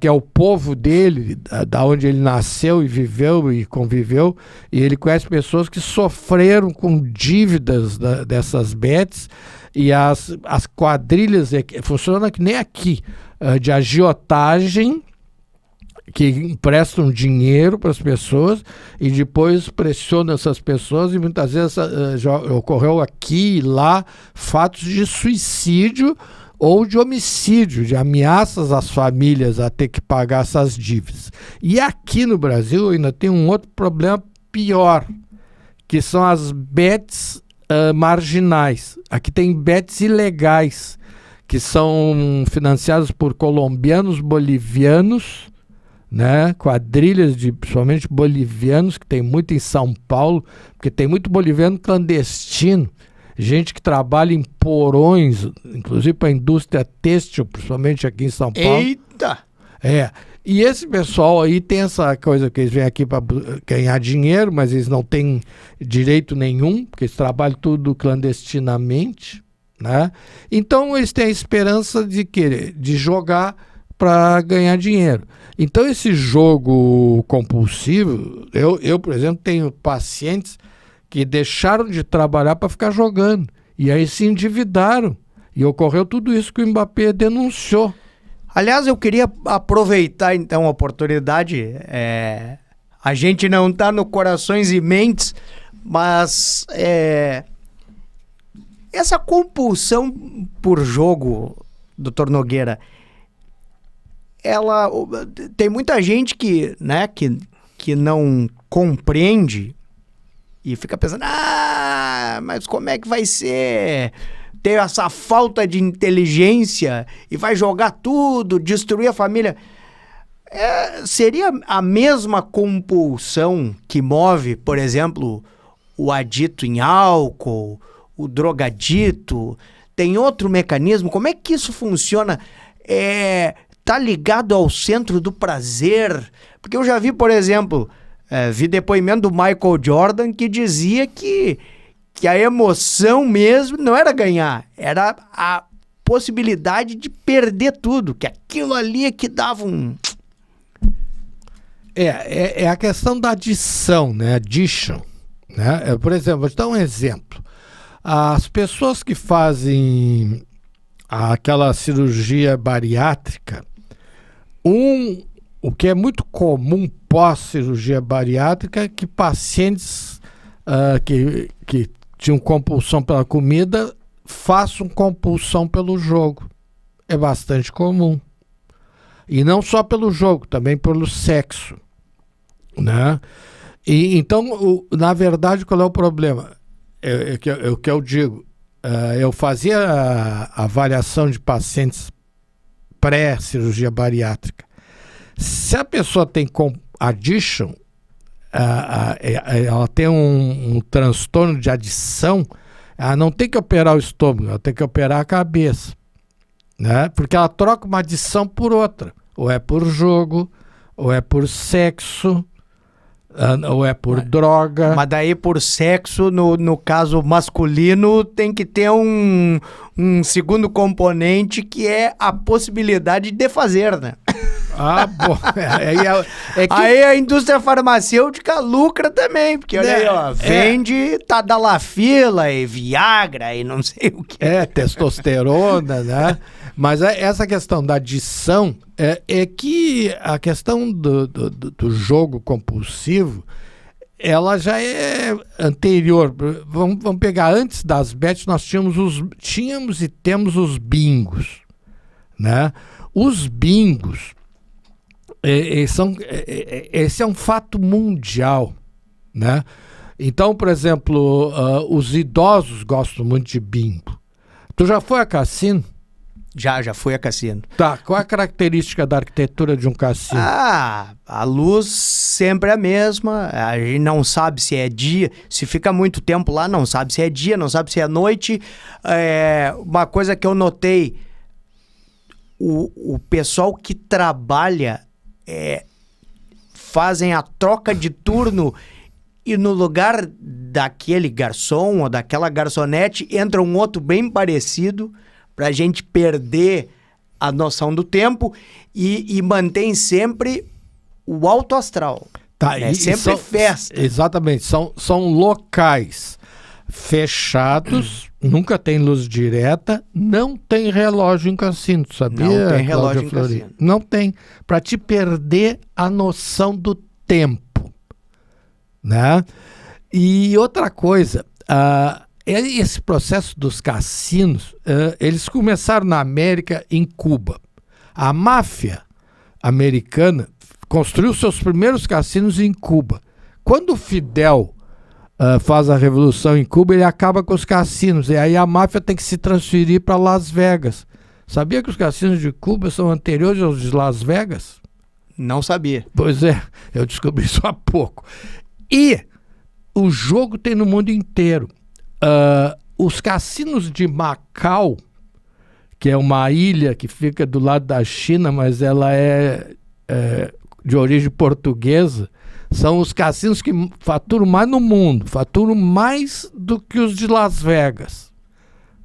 é o povo dele, da onde ele nasceu e viveu e conviveu, e ele conhece pessoas que sofreram com dívidas dessas bets, e as quadrilhas funcionam que nem aqui, de agiotagem, que emprestam dinheiro para as pessoas e depois pressionam essas pessoas, e muitas vezes já ocorreu aqui e lá fatos de suicídio ou de homicídio, de ameaças às famílias a ter que pagar essas dívidas. E aqui no Brasil ainda tem um outro problema pior, que são as bets marginais. Aqui tem bets ilegais, que são financiadas por colombianos, bolivianos, né? Quadrilhas principalmente bolivianos, que tem muito em São Paulo, porque tem muito boliviano clandestino, gente que trabalha em porões, inclusive para a indústria têxtil, principalmente aqui em São Paulo. Eita! E esse pessoal aí tem essa coisa que eles vêm aqui para ganhar dinheiro, mas eles não têm direito nenhum, porque eles trabalham tudo clandestinamente, né? Então eles têm a esperança de jogar para ganhar dinheiro. Então esse jogo compulsivo, eu, por exemplo, tenho pacientes que deixaram de trabalhar para ficar jogando, e aí se endividaram, e ocorreu tudo isso que o Mbappé denunciou. Aliás, eu queria aproveitar então a oportunidade, a gente não está no Corações e Mentes, mas essa compulsão por jogo, doutor Nogueira, tem muita gente que não compreende e fica pensando, mas como é que vai ser ter essa falta de inteligência e vai jogar tudo, destruir a família? Seria a mesma compulsão que move, por exemplo, o adito em álcool, o drogadito? Tem outro mecanismo? Como é que isso funciona? Tá ligado ao centro do prazer? Porque eu já vi, por exemplo, vi depoimento do Michael Jordan que dizia que a emoção mesmo não era ganhar, era a possibilidade de perder tudo, que aquilo ali é que dava um... É a questão da adição, né? Addiction, né? Por exemplo, vou te dar um exemplo. As pessoas que fazem aquela cirurgia bariátrica, o que é muito comum pós-cirurgia bariátrica é que pacientes que tinham compulsão pela comida façam compulsão pelo jogo. É bastante comum. E não só pelo jogo, também pelo sexo, né? E então, na verdade, qual é o problema? O que eu digo, eu fazia a avaliação de pacientes pré-cirurgia bariátrica. Se a pessoa tem addiction, ela tem um transtorno de adição, ela não tem que operar o estômago, ela tem que operar a cabeça, né? Porque ela troca uma adição por outra, ou é por jogo, ou é por sexo, ou é por droga. Mas daí por sexo, no caso masculino, tem que ter um segundo componente, que é a possibilidade de fazer, né? Bom. Aí a indústria farmacêutica lucra também, porque olha aí, ó, vende Tadalafila e Viagra e não sei o que. Testosterona, né? Mas essa questão da adição é que a questão do jogo compulsivo, ela já é anterior. Vamos pegar, antes das bets, nós tínhamos e temos os bingos, né? Os bingos, esse é um fato mundial, né? Então, por exemplo, os idosos gostam muito de bingo. Tu já foi a cassino? Já fui a cassino. Tá, qual é a característica da arquitetura de um cassino? A luz sempre é a mesma, a gente não sabe se é dia, se fica muito tempo lá, não sabe se é dia, não sabe se é noite. Uma coisa que eu notei, o pessoal que trabalha fazem a troca de turno e no lugar daquele garçom ou daquela garçonete entra um outro bem parecido pra gente perder a noção do tempo e mantém sempre o alto astral. Tá, né? Sempre festa. Exatamente, são locais fechados, nunca tem luz direta, não tem relógio em cassino, sabia? Não tem relógio em Fleury? cassino. Não tem, para te perder a noção do tempo, né? E outra coisa, esse processo dos cassinos, eles começaram na América, em Cuba. A máfia americana construiu seus primeiros cassinos em Cuba. Quando o Fidel faz a revolução em Cuba, ele acaba com os cassinos. E aí a máfia tem que se transferir para Las Vegas. Sabia que os cassinos de Cuba são anteriores aos de Las Vegas? Não sabia. Pois é, eu descobri isso há pouco. E o jogo tem no mundo inteiro. Os cassinos de Macau, que é uma ilha que fica do lado da China, mas ela é de origem portuguesa, são os cassinos que faturam mais no mundo, faturam mais do que os de Las Vegas,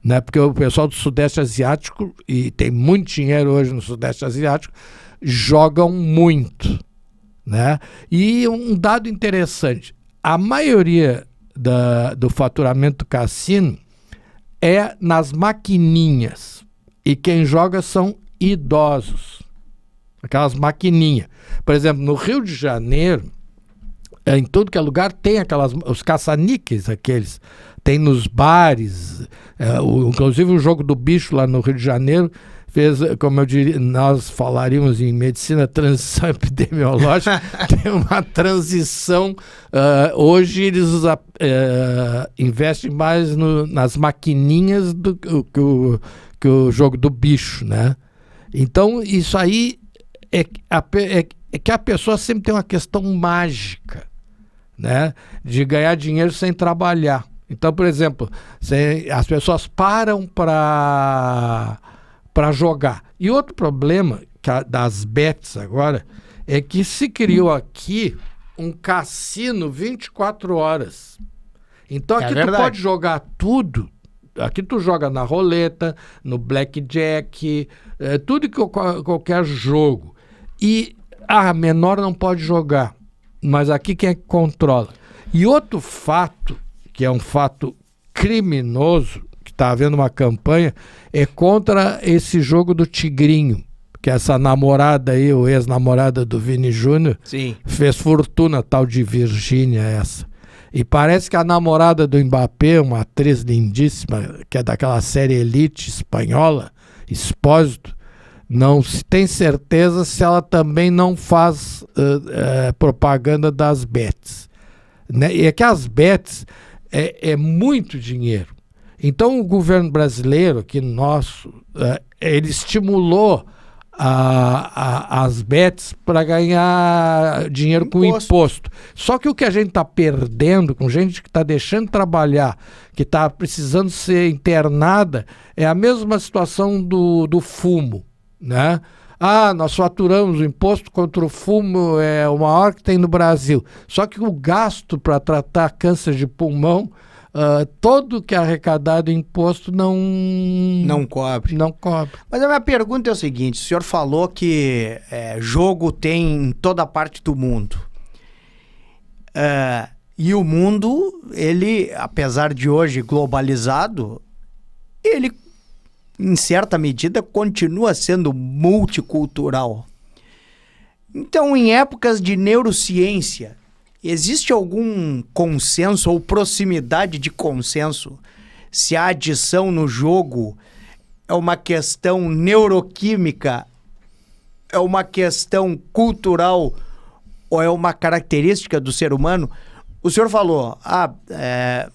né? Porque o pessoal do Sudeste Asiático, e tem muito dinheiro hoje no Sudeste Asiático, jogam muito, né? E um dado interessante, a maioria do faturamento do cassino é nas maquininhas, e quem joga são idosos, aquelas maquininhas. Por exemplo, no Rio de Janeiro, em tudo que é lugar tem os caça-níqueis, aqueles, tem nos bares, inclusive o jogo do bicho lá no Rio de Janeiro fez, como eu diria, nós falaríamos em medicina, transição epidemiológica, tem uma transição, hoje eles investem mais nas maquininhas do que o jogo do bicho, né? Então isso aí é que a pessoa sempre tem uma questão mágica, né? De ganhar dinheiro sem trabalhar. Então, por exemplo, as pessoas param para jogar. E outro problema das bets agora é que se criou aqui um cassino 24 horas. Então aqui tu pode jogar tudo. Aqui tu joga na roleta, no blackjack, tudo que qualquer jogo. E a menor não pode jogar, mas aqui quem é que controla? E outro fato, que é um fato criminoso, que está havendo uma campanha, é contra esse jogo do Tigrinho, que essa namorada aí, o ex-namorada do Vini Júnior, fez fortuna, tal de Virgínia essa. E parece que a namorada do Mbappé, uma atriz lindíssima, que é daquela série Elite espanhola, Expósito, não se tem certeza se ela também não faz propaganda das bets. Né? E é que as bets é muito dinheiro. Então o governo brasileiro, aqui nosso, ele estimulou as bets para ganhar dinheiro com imposto. Só que o que a gente está perdendo, com gente que está deixando de trabalhar, que está precisando ser internada, é a mesma situação do fumo, né? Nós faturamos o imposto contra o fumo, é o maior que tem no Brasil. Só que o gasto para tratar câncer de pulmão, todo que é arrecadado em imposto não cobre. Não cobre. Mas a minha pergunta é o seguinte, o senhor falou que jogo tem em toda parte do mundo. E o mundo, ele, apesar de hoje globalizado, ele, em certa medida, continua sendo multicultural. Então, em épocas de neurociência, existe algum consenso ou proximidade de consenso se a adição no jogo é uma questão neuroquímica, é uma questão cultural ou é uma característica do ser humano? O senhor falou,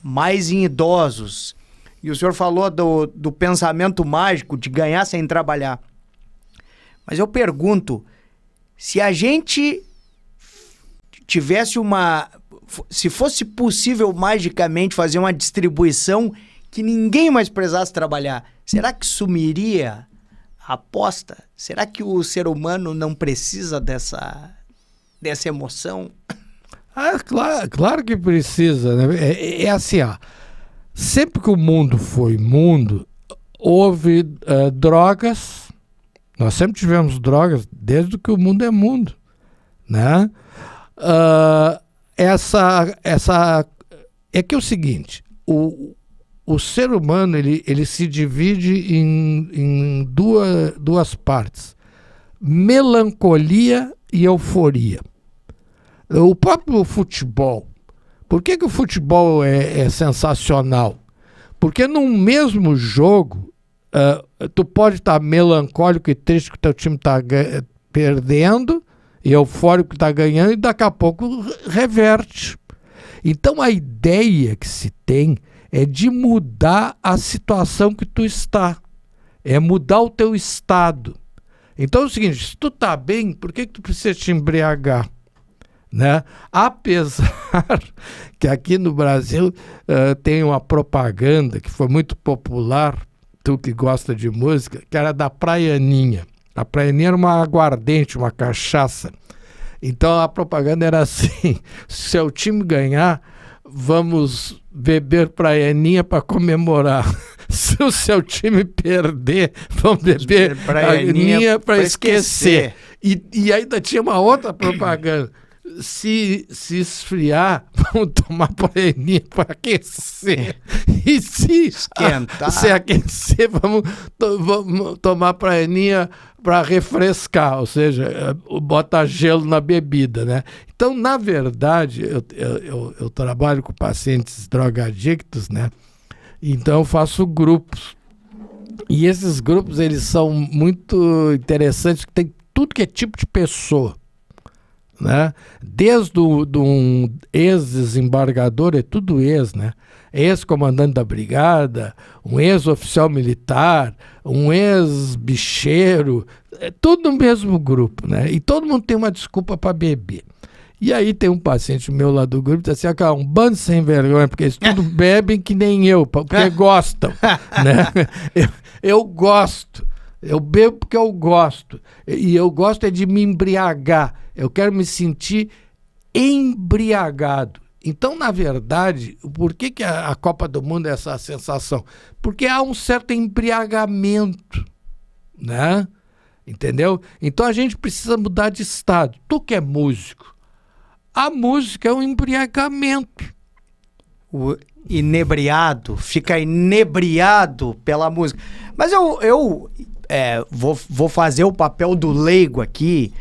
mais em idosos, e o senhor falou do pensamento mágico de ganhar sem trabalhar. Mas eu pergunto, se a gente tivesse se fosse possível magicamente fazer uma distribuição que ninguém mais precisasse trabalhar, será que sumiria a aposta? Será que o ser humano não precisa dessa emoção? Claro que precisa, né? É assim, ó. Sempre que o mundo foi mundo, houve drogas. Nós sempre tivemos drogas desde que o mundo é mundo, né? É que é o seguinte, o ser humano ele se divide em duas partes: melancolia e euforia. O próprio futebol. Por que o futebol é sensacional? Porque num mesmo jogo, tu pode estar melancólico e triste que o teu time está perdendo, e eufórico que está ganhando, e daqui a pouco reverte. Então a ideia que se tem é de mudar a situação que tu está. É mudar o teu estado. Então é o seguinte, se tu está bem, por que tu precisa te embriagar? Né? Apesar que aqui no Brasil tem uma propaganda que foi muito popular, tu que gosta de música, que era da Praianinha. A Praianinha era uma aguardente, uma cachaça. Então a propaganda era assim: se seu time ganhar, vamos beber Praianinha para comemorar. Se o seu time perder, vamos beber Praianinha para esquecer. E ainda tinha uma outra propaganda: se esfriar, vamos tomar Praianinha para aquecer. E se aquecer, vamos tomar Praianinha para refrescar, ou seja, bota gelo na bebida, né? Então, na verdade, eu trabalho com pacientes drogadictos, né? Então eu faço grupos. E esses grupos, eles são muito interessantes, que tem tudo que é tipo de pessoa, né? Desde um ex-desembargador, é tudo ex, né? Ex-comandante da brigada, um ex-oficial militar, um ex-bicheiro, é tudo no mesmo grupo, né? E todo mundo tem uma desculpa para beber. E aí tem um paciente meu lá do grupo que diz assim: um bando sem vergonha, porque eles tudo bebem que nem eu, porque gostam, né? Eu gosto. Eu bebo porque eu gosto. E eu gosto é de me embriagar. Eu quero me sentir embriagado. Então, na verdade, por que a Copa do Mundo é essa sensação? Porque há um certo embriagamento, né? Entendeu? Então a gente precisa mudar de estado. Tu que é músico, a música é um embriagamento. O inebriado, fica inebriado pela música. Mas eu vou fazer o papel do leigo aqui,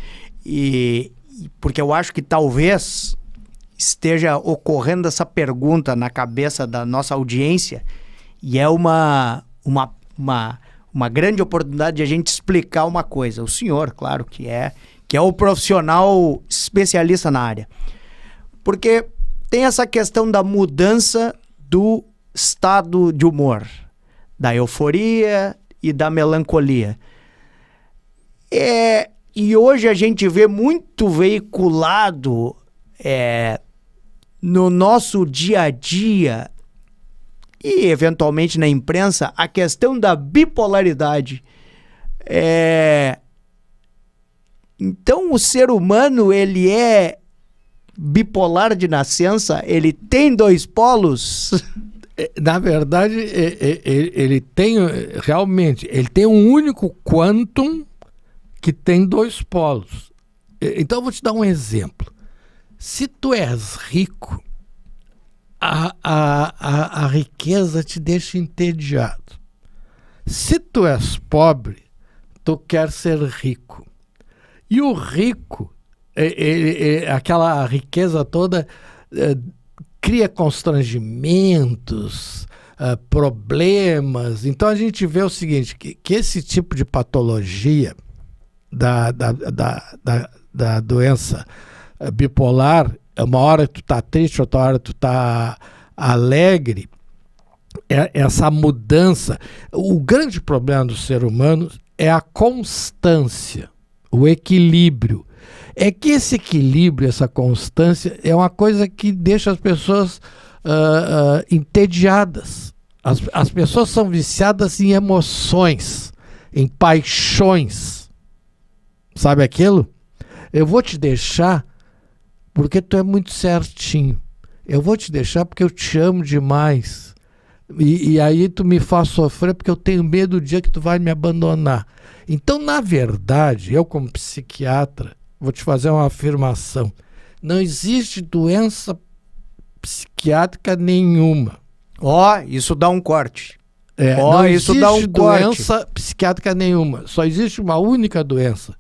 porque eu acho que talvez esteja ocorrendo essa pergunta na cabeça da nossa audiência, e é uma grande oportunidade de a gente explicar uma coisa. O senhor, claro, que é o profissional especialista na área. Porque tem essa questão da mudança do estado de humor, da euforia e da melancolia. E hoje a gente vê muito veiculado no nosso dia a dia e eventualmente na imprensa a questão da bipolaridade. Então o ser humano, ele é bipolar de nascença? Ele tem dois polos? Na verdade, ele tem realmente, ele tem um único quantum que tem dois polos. Então eu vou te dar um exemplo. Se tu és rico, a riqueza te deixa entediado. Se tu és pobre, tu quer ser rico. E o rico, aquela riqueza toda, cria constrangimentos, problemas. Então a gente vê o seguinte, que esse tipo de patologia da doença bipolar, uma hora tu tá triste, outra hora tu tá alegre, essa mudança. O grande problema do ser humano é a constância, o equilíbrio. É que esse equilíbrio, essa constância, é uma coisa que deixa as pessoas entediadas. As pessoas são viciadas em emoções, em paixões. Sabe aquilo? Eu vou te deixar porque tu é muito certinho. Eu vou te deixar porque eu te amo demais. E aí tu me faz sofrer porque eu tenho medo do dia que tu vai me abandonar. Então, na verdade, eu como psiquiatra, vou te fazer uma afirmação. Não existe doença psiquiátrica nenhuma. Isso dá um corte. Não isso existe dá um doença psiquiátrica nenhuma. Só existe uma única doença,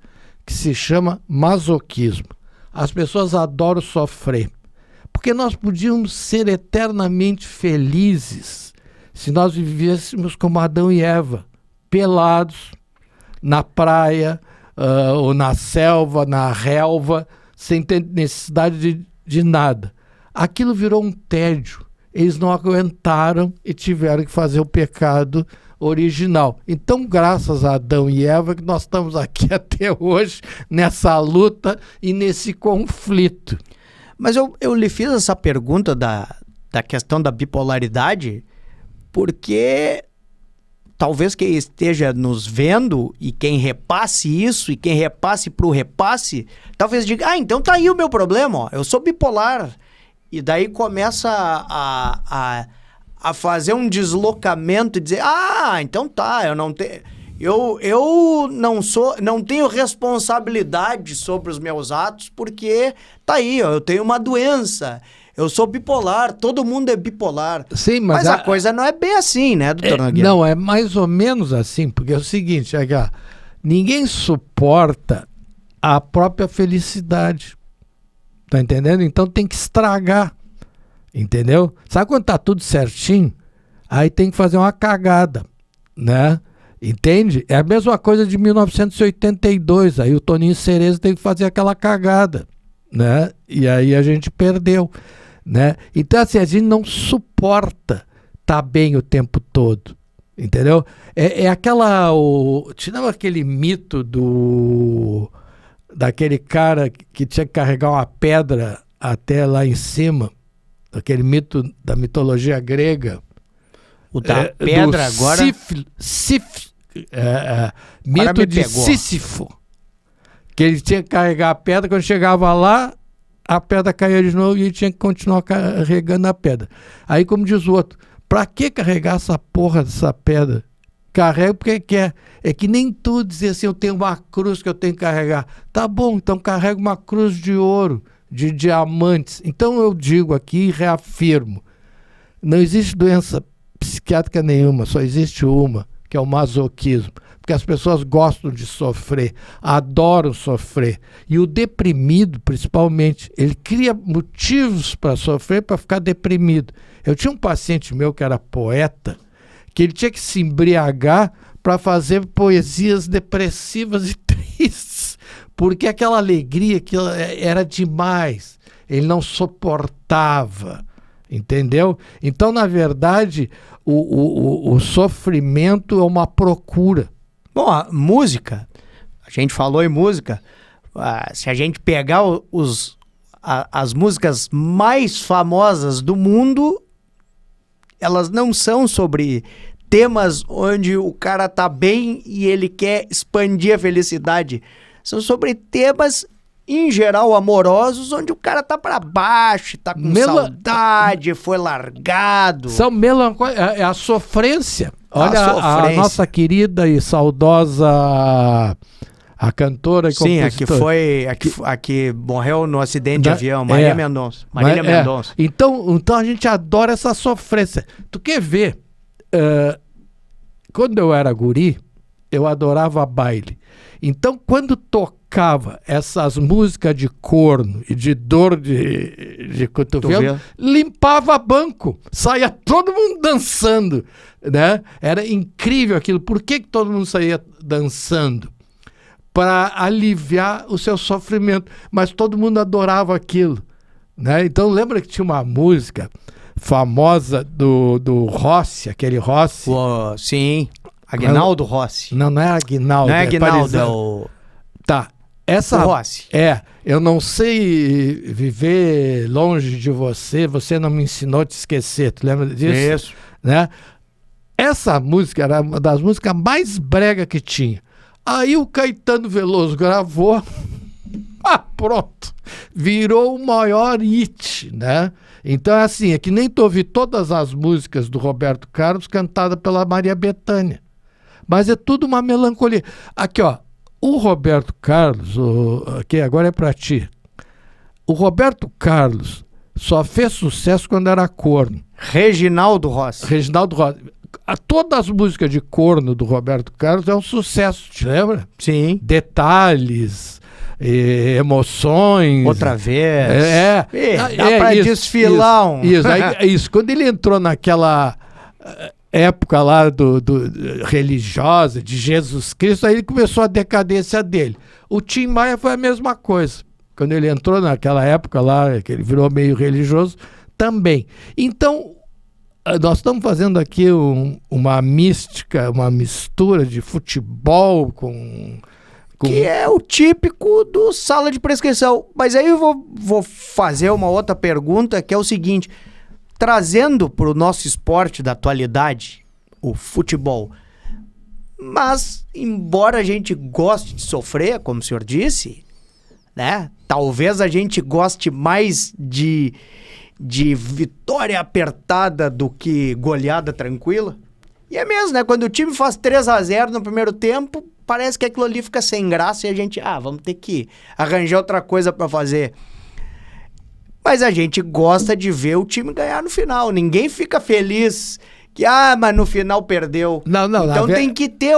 que se chama masoquismo. As pessoas adoram sofrer. Porque nós podíamos ser eternamente felizes se nós vivêssemos como Adão e Eva, pelados, na praia, ou na selva, na relva, sem ter necessidade de nada. Aquilo virou um tédio. Eles não aguentaram e tiveram que fazer o pecado original. Então, graças a Adão e Eva, que nós estamos aqui até hoje, nessa luta e nesse conflito. Mas eu lhe fiz essa pergunta da questão da bipolaridade porque talvez quem esteja nos vendo e quem repasse isso e quem repasse para o repasse, talvez diga, então tá aí o meu problema, ó, eu sou bipolar. E daí começa a fazer um deslocamento e dizer, então tá, eu não tenho responsabilidade sobre os meus atos porque tá aí, ó, eu tenho uma doença. Eu sou bipolar, todo mundo é bipolar. Sim, mas a coisa não é bem assim, né, doutor Nogueira? Não, é mais ou menos assim, porque é o seguinte, ninguém suporta a própria felicidade. Tá entendendo? Então tem que estragar. Entendeu? Sabe quando tá tudo certinho? Aí tem que fazer uma cagada, né? Entende? É a mesma coisa de 1982. Aí o Toninho Cerezo tem que fazer aquela cagada, né? E aí a gente perdeu, né? Então assim, a gente não suporta tá bem o tempo todo, entendeu? Te lembra aquele mito daquele cara que tinha que carregar uma pedra até lá em cima, aquele mito da mitologia grega. O da pedra agora? Mito de Sísifo. Que ele tinha que carregar a pedra, quando chegava lá, a pedra caía de novo e ele tinha que continuar carregando a pedra. Aí, como diz o outro, pra que carregar essa porra dessa pedra? Carrega porque quer. É que nem tu dizer assim, eu tenho uma cruz que eu tenho que carregar. Tá bom, então carrega uma cruz de ouro, de diamantes. Então eu digo aqui e reafirmo, não existe doença psiquiátrica nenhuma, só existe uma, que é o masoquismo. Porque as pessoas gostam de sofrer, adoram sofrer. E o deprimido, principalmente, ele cria motivos para sofrer, para ficar deprimido. Eu tinha um paciente meu que era poeta, que ele tinha que se embriagar para fazer poesias depressivas e tristes, porque aquela alegria que era demais, ele não suportava, entendeu? Então, na verdade, o sofrimento é uma procura. Bom, a música, a gente falou em música, se a gente pegar as músicas mais famosas do mundo, elas não são sobre temas onde o cara tá bem e ele quer expandir a felicidade. São sobre temas, em geral, amorosos, onde o cara tá pra baixo, tá com saudade, foi largado. São melancólicos, é a sofrência. Olha a nossa querida e saudosa a cantora e compositora. Sim, a que morreu no acidente de avião, Marília Mendonça. Marília Mendonça. Então a gente adora essa sofrência. Tu quer ver? Quando eu era guri, eu adorava baile. Então, quando tocava essas músicas de corno e de dor de cotovelo, limpava banco, saía todo mundo dançando, né? Era incrível aquilo. Por que todo mundo saía dançando? Para aliviar o seu sofrimento. Mas todo mundo adorava aquilo, né? Então, lembra que tinha uma música famosa do Rossi, aquele Rossi? Sim, Aguinaldo Rossi. Não é Aguinaldo. Não é Aguinaldo, é o... Tá, essa... O Rossi. Eu não sei viver longe de você, você não me ensinou a te esquecer, tu lembra disso? Isso. Né? Essa música era uma das músicas mais brega que tinha. Aí o Caetano Veloso gravou Pronto. Virou o maior hit, né? Então, assim, é que nem tu ouvi todas as músicas do Roberto Carlos cantadas pela Maria Bethânia. Mas é tudo uma melancolia. Aqui, ó, o Roberto Carlos, aqui agora é pra ti. O Roberto Carlos só fez sucesso quando era corno. Reginaldo Rossi. Todas as músicas de corno do Roberto Carlos é um sucesso, te lembra? Sim. Detalhes, emoções. Outra vez. Dá pra desfilar Isso. Quando ele entrou naquela época lá religiosa, de Jesus Cristo, aí ele começou a decadência dele. O Tim Maia foi a mesma coisa. Quando ele entrou naquela época lá, que ele virou meio religioso, também. Então, nós estamos fazendo aqui uma mística, uma mistura de futebol com... Que é o típico do sala de prescrição. Mas aí eu vou fazer uma outra pergunta, que é o seguinte: trazendo para o nosso esporte da atualidade, o futebol, mas embora a gente goste de sofrer, como o senhor disse, né? Talvez a gente goste mais de vitória apertada do que goleada tranquila. E é mesmo, né? Quando o time faz 3-0 no primeiro tempo, parece que aquilo ali fica sem graça e a gente, vamos ter que arranjar outra coisa pra fazer. Mas a gente gosta de ver o time ganhar no final. Ninguém fica feliz que, mas no final perdeu. Não. Então tem que ter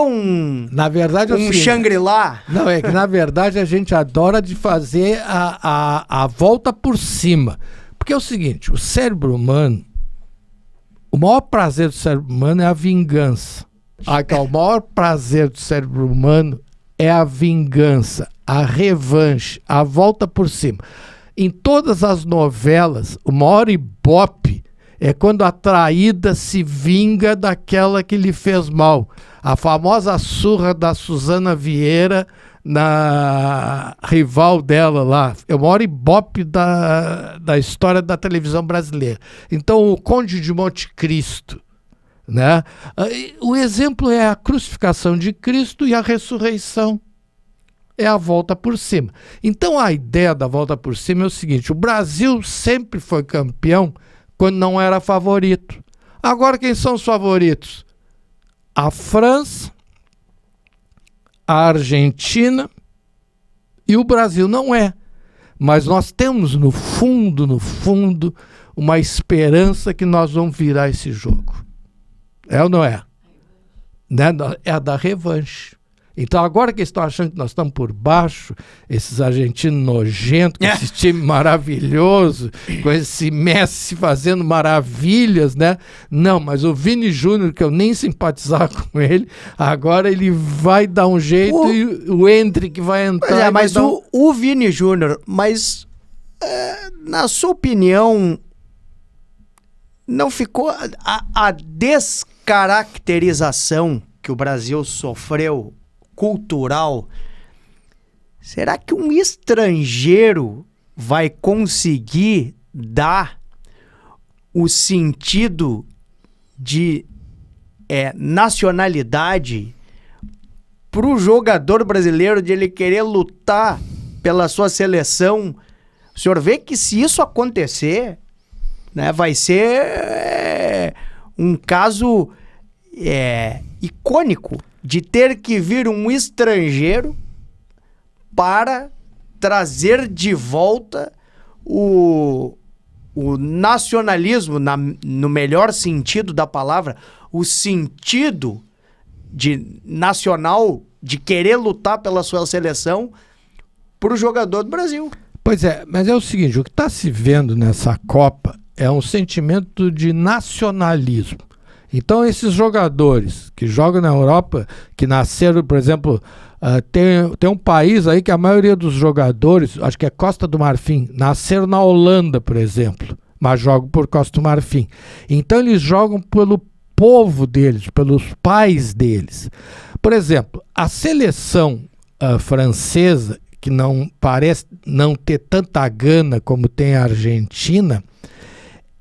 na verdade, um Shangri-La. Não, é que na verdade a gente adora de fazer a volta por cima. Porque é o seguinte, o cérebro humano, o maior prazer do cérebro humano é a vingança. O maior prazer do cérebro humano é a vingança, a revanche, a volta por cima. Em todas as novelas, o maior ibope é quando a traída se vinga daquela que lhe fez mal. A famosa surra da Suzana Vieira na rival dela lá. É o maior ibope da história da televisão brasileira. Então, o Conde de Monte Cristo, né? O exemplo é a crucificação de Cristo e a ressurreição. É a volta por cima. Então, a ideia da volta por cima é o seguinte: o Brasil sempre foi campeão quando não era favorito. Agora, quem são os favoritos? A França, a Argentina e o Brasil não é. Mas nós temos no fundo, uma esperança que nós vamos virar esse jogo. É ou não é? Né? É a da revanche. Então agora que eles estão achando que nós estamos por baixo, esses argentinos nojentos, com esse time maravilhoso, com esse Messi fazendo maravilhas, né? Não, mas o Vini Júnior, que eu nem simpatizava com ele, agora ele vai dar um jeito e o Endrick vai entrar. Mas o Vini Júnior, mas na sua opinião, não ficou a descaracterização que o Brasil sofreu cultural? Será que um estrangeiro vai conseguir dar o sentido de nacionalidade para o jogador brasileiro, de ele querer lutar pela sua seleção? O senhor vê que se isso acontecer, né, vai ser um caso icônico de ter que vir um estrangeiro para trazer de volta o nacionalismo, no melhor sentido da palavra, o sentido de nacional, de querer lutar pela sua seleção, para o jogador do Brasil. Pois é, mas é o seguinte, o que está se vendo nessa Copa é um sentimento de nacionalismo. Então, esses jogadores que jogam na Europa, que nasceram, por exemplo, tem um país aí que a maioria dos jogadores, acho que é Costa do Marfim, nasceram na Holanda, por exemplo, mas jogam por Costa do Marfim. Então, eles jogam pelo povo deles, pelos pais deles. Por exemplo, a seleção francesa, que não parece não ter tanta gana como tem a Argentina,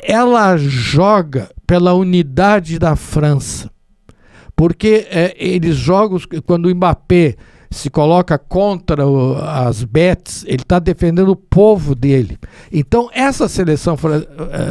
ela joga pela unidade da França, porque eles jogam, quando o Mbappé se coloca contra as bets, ele está defendendo o povo dele. Então, essa seleção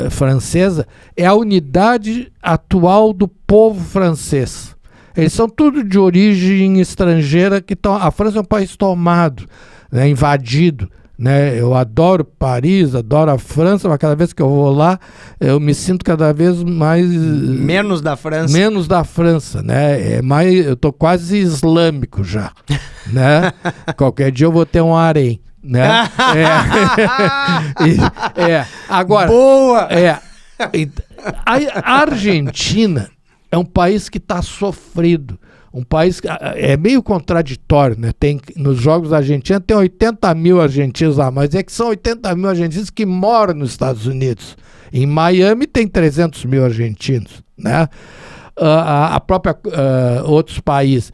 francesa é a unidade atual do povo francês. Eles são tudo de origem estrangeira, a França é um país tomado, né, invadido. Né? Eu adoro Paris, adoro a França, mas cada vez que eu vou lá, eu me sinto cada vez mais... Menos da França. Menos da França, né? Eu tô quase islâmico já, né? Qualquer dia eu vou ter um harém, né? Agora... Boa! A Argentina é um país que está sofrido. Um país que é meio contraditório, né? Nos Jogos da Argentina tem 80 mil argentinos lá, mas é que são 80 mil argentinos que moram nos Estados Unidos. Em Miami tem 300 mil argentinos, né? A própria outros países.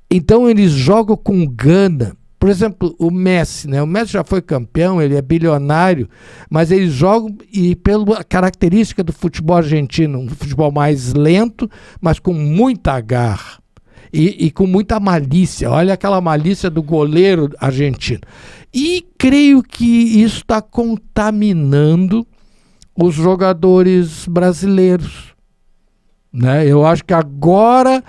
Então eles jogam com gana. Por exemplo, o Messi, né? O Messi já foi campeão, ele é bilionário, mas eles jogam e pela característica do futebol argentino, um futebol mais lento, mas com muita garra e com muita malícia. Olha aquela malícia do goleiro argentino. E creio que isso está contaminando os jogadores brasileiros, né? Eu acho que agora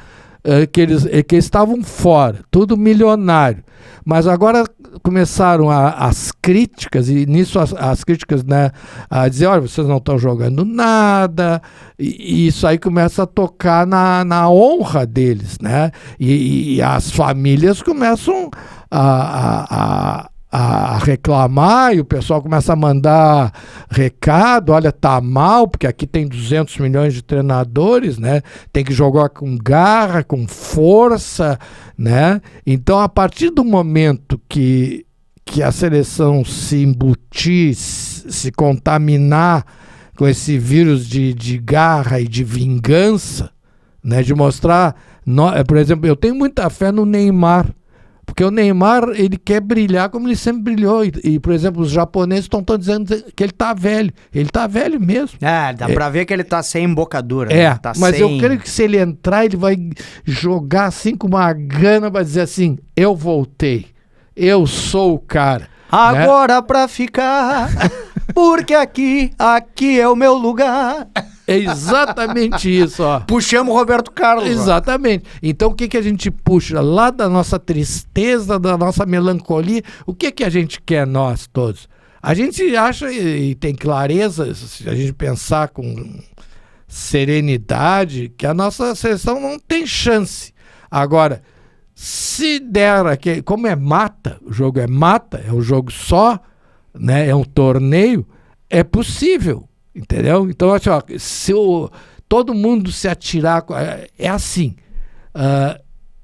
que eles estavam fora, tudo milionário, mas agora começaram as críticas, e nisso as críticas, né, a dizer, olha, vocês não estão jogando nada, e isso aí começa a tocar na honra deles, né, e as famílias começam a reclamar, e o pessoal começa a mandar recado, olha, tá mal, porque aqui tem 200 milhões de treinadores, né? Tem que jogar com garra, com força, né? Então, a partir do momento que a seleção se embutir, se contaminar com esse vírus de garra e de vingança, né? De mostrar, por exemplo, eu tenho muita fé no Neymar, porque o Neymar, ele quer brilhar como ele sempre brilhou. E por exemplo, os japoneses estão dizendo que ele tá velho. Ele tá velho mesmo. Dá pra ver que ele tá sem embocadura. Né? Tá mas eu creio que se ele entrar, ele vai jogar assim com uma gana, vai dizer assim, eu voltei. Eu sou o cara. Agora, né? Pra ficar, porque aqui é o meu lugar. É exatamente isso, ó. Puxamos o Roberto Carlos. Exatamente. Ó. Então, o que a gente puxa? Lá da nossa tristeza, da nossa melancolia, o que a gente quer nós todos? A gente acha e tem clareza, se a gente pensar com serenidade, que a nossa seleção não tem chance. Agora, se der, como é mata, o jogo é mata, é um jogo só, né? É um torneio, é possível. Entendeu? Então, assim, ó, se todo mundo se atirar... É assim,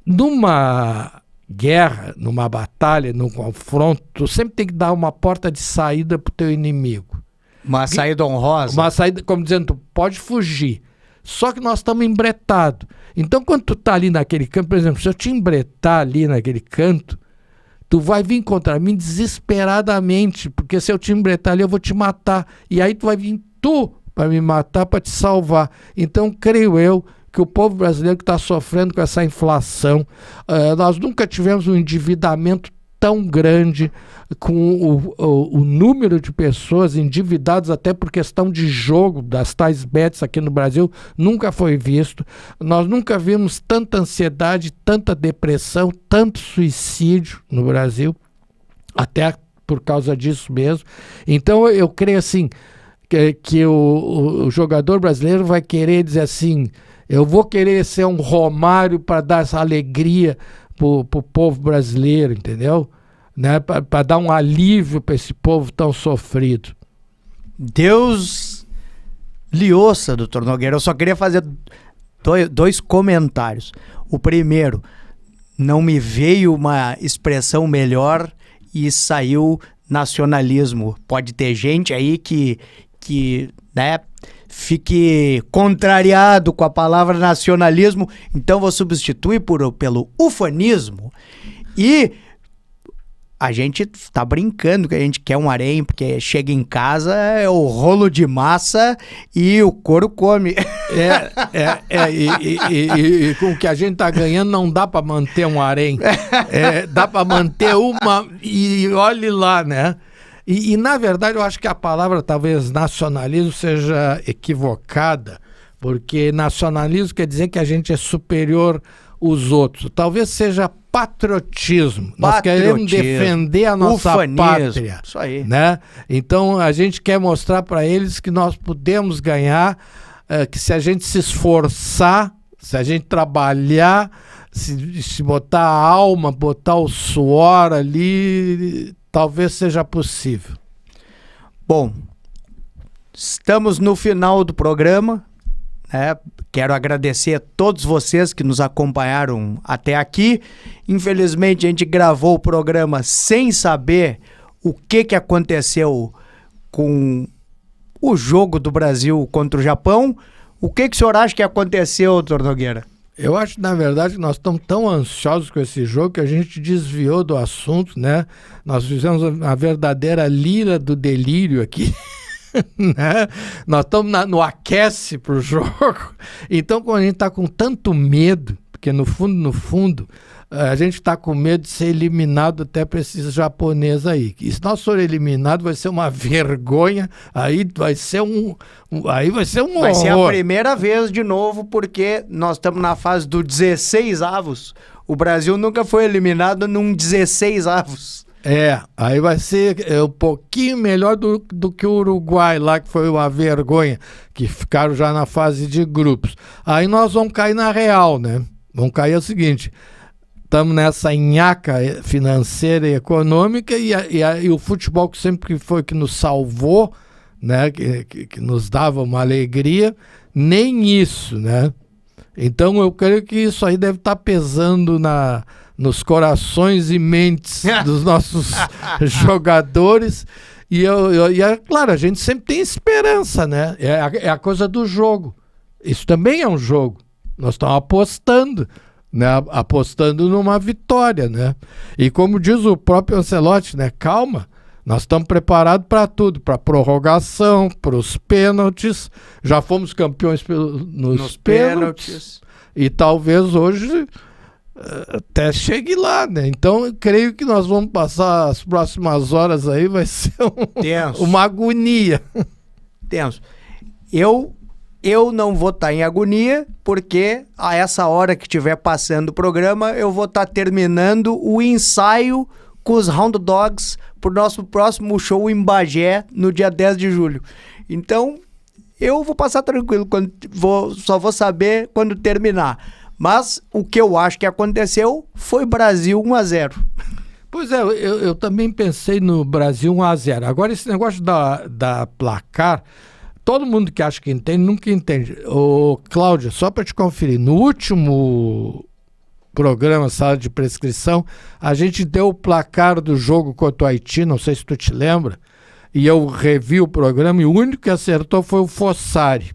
numa guerra, numa batalha, num confronto, tu sempre tem que dar uma porta de saída pro teu inimigo. Uma saída honrosa. Uma saída, como dizendo, tu pode fugir. Só que nós estamos embretados. Então, quando tu tá ali naquele canto, por exemplo, se eu te embretar ali naquele canto, tu vai vir contra mim desesperadamente, porque se eu te embretar ali, eu vou te matar. E aí tu vai vir para me matar, para te salvar. Então, creio eu que o povo brasileiro que está sofrendo com essa inflação, nós nunca tivemos um endividamento tão grande, com o número de pessoas endividadas até por questão de jogo, das tais bets aqui no Brasil, nunca foi visto. Nós nunca vimos tanta ansiedade, tanta depressão, tanto suicídio no Brasil, até por causa disso mesmo. Então, eu creio assim, que o jogador brasileiro vai querer dizer assim, eu vou querer ser um Romário para dar essa alegria pro povo brasileiro, entendeu? Né? Para dar um alívio para esse povo tão sofrido. Deus lhe ouça, doutor Nogueira. Eu só queria fazer dois comentários. O primeiro, não me veio uma expressão melhor e saiu nacionalismo. Pode ter gente aí que né, fique contrariado com a palavra nacionalismo, então vou substituir pelo ufanismo. E a gente tá brincando que a gente quer um harém, porque chega em casa é o rolo de massa e o couro come. E com o que a gente tá ganhando não dá para manter um harém. Dá para manter uma e olhe lá, né? E na verdade eu acho que a palavra talvez nacionalismo seja equivocada, porque nacionalismo quer dizer que a gente é superior aos outros. Talvez seja patriotismo. Nós queremos defender a nossa pátria. Isso aí. Né? Então a gente quer mostrar para eles que nós podemos ganhar, que se a gente se esforçar, se a gente trabalhar, se botar a alma, botar o suor ali, talvez seja possível. Bom, estamos no final do programa. Quero agradecer a todos vocês que nos acompanharam até aqui. Infelizmente, a gente gravou o programa sem saber o que aconteceu com o jogo do Brasil contra o Japão. O que o senhor acha que aconteceu, doutor Nogueira? Eu acho, na verdade, que nós estamos tão ansiosos com esse jogo que a gente desviou do assunto, né? Nós fizemos a verdadeira lira do delírio aqui. Né? Nós estamos no aquece pro jogo. Então, quando a gente está com tanto medo, porque no fundo, a gente está com medo de ser eliminado até para esses japoneses aí. E se nós for eliminado, vai ser uma vergonha, aí vai ser um horror. Vai ser a primeira vez de novo, porque nós estamos na fase do 16avos. O Brasil nunca foi eliminado num 16avos. Aí vai ser um pouquinho melhor do que o Uruguai lá, que foi uma vergonha, que ficaram já na fase de grupos. Aí nós vamos cair na real, né? Vamos cair o seguinte, estamos nessa nhaca financeira e econômica e o futebol que sempre foi que nos salvou, né? Que nos dava uma alegria, nem isso, né? Então eu creio que isso aí deve estar pesando nos corações e mentes dos nossos jogadores. E é claro, a gente sempre tem esperança, né? É a coisa do jogo. Isso também é um jogo. Nós estamos apostando, né? Apostando numa vitória, né? E como diz o próprio Ancelotti, né? Calma, nós estamos preparados para tudo, para prorrogação, para os pênaltis. Já fomos campeões nos pênaltis. E talvez hoje até chegue lá, né? Então eu creio que nós vamos passar as próximas horas aí, vai ser uma agonia. Tenso. Eu não vou estar em agonia, porque a essa hora que estiver passando o programa, eu vou estar terminando o ensaio com os Hound Dogs pro nosso próximo show em Bagé, no dia 10 de julho. Então, eu vou passar tranquilo, só vou saber quando terminar. Mas o que eu acho que aconteceu foi Brasil 1-0. Pois é, eu também pensei no Brasil 1-0. Agora, esse negócio da placar, todo mundo que acha que entende, nunca entende. Ô, Cláudia, só para te conferir, no último programa Sala de Prescrição, a gente deu o placar do jogo contra o Haiti, não sei se tu te lembra, e eu revi o programa e o único que acertou foi O Fossari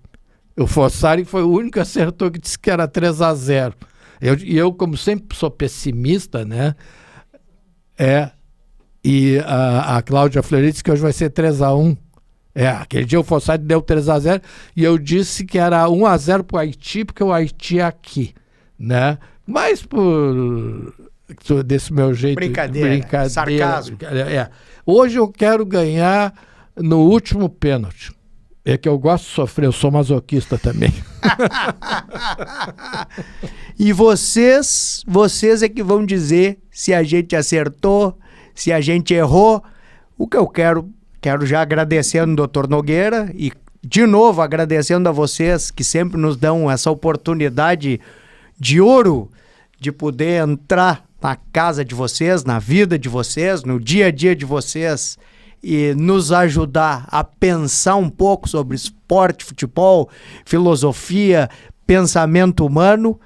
foi o único que acertou, que disse que era 3-0. Eu, como sempre sou pessimista, né? E a Cláudia Fleury disse que hoje vai ser 3-1. Aquele dia o Fossari deu 3-0 e eu disse que era 1-0 pro Haiti, porque o Haiti é aqui, né? Mas desse meu jeito... Brincadeira. Sarcasmo. Hoje eu quero ganhar no último pênalti. É que eu gosto de sofrer, eu sou masoquista também. E vocês é que vão dizer se a gente acertou, se a gente errou. O que eu quero já agradecendo o doutor Nogueira e, de novo, agradecendo a vocês que sempre nos dão essa oportunidade de ouro de poder entrar na casa de vocês, na vida de vocês, no dia a dia de vocês, e nos ajudar a pensar um pouco sobre esporte, futebol, filosofia, pensamento humano.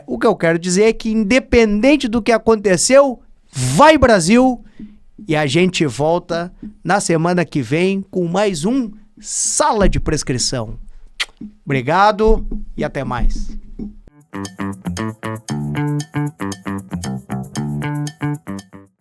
O que eu quero dizer é que, independente do que aconteceu, vai Brasil! E a gente volta na semana que vem com mais um Sala de Prescrição. Obrigado e até mais.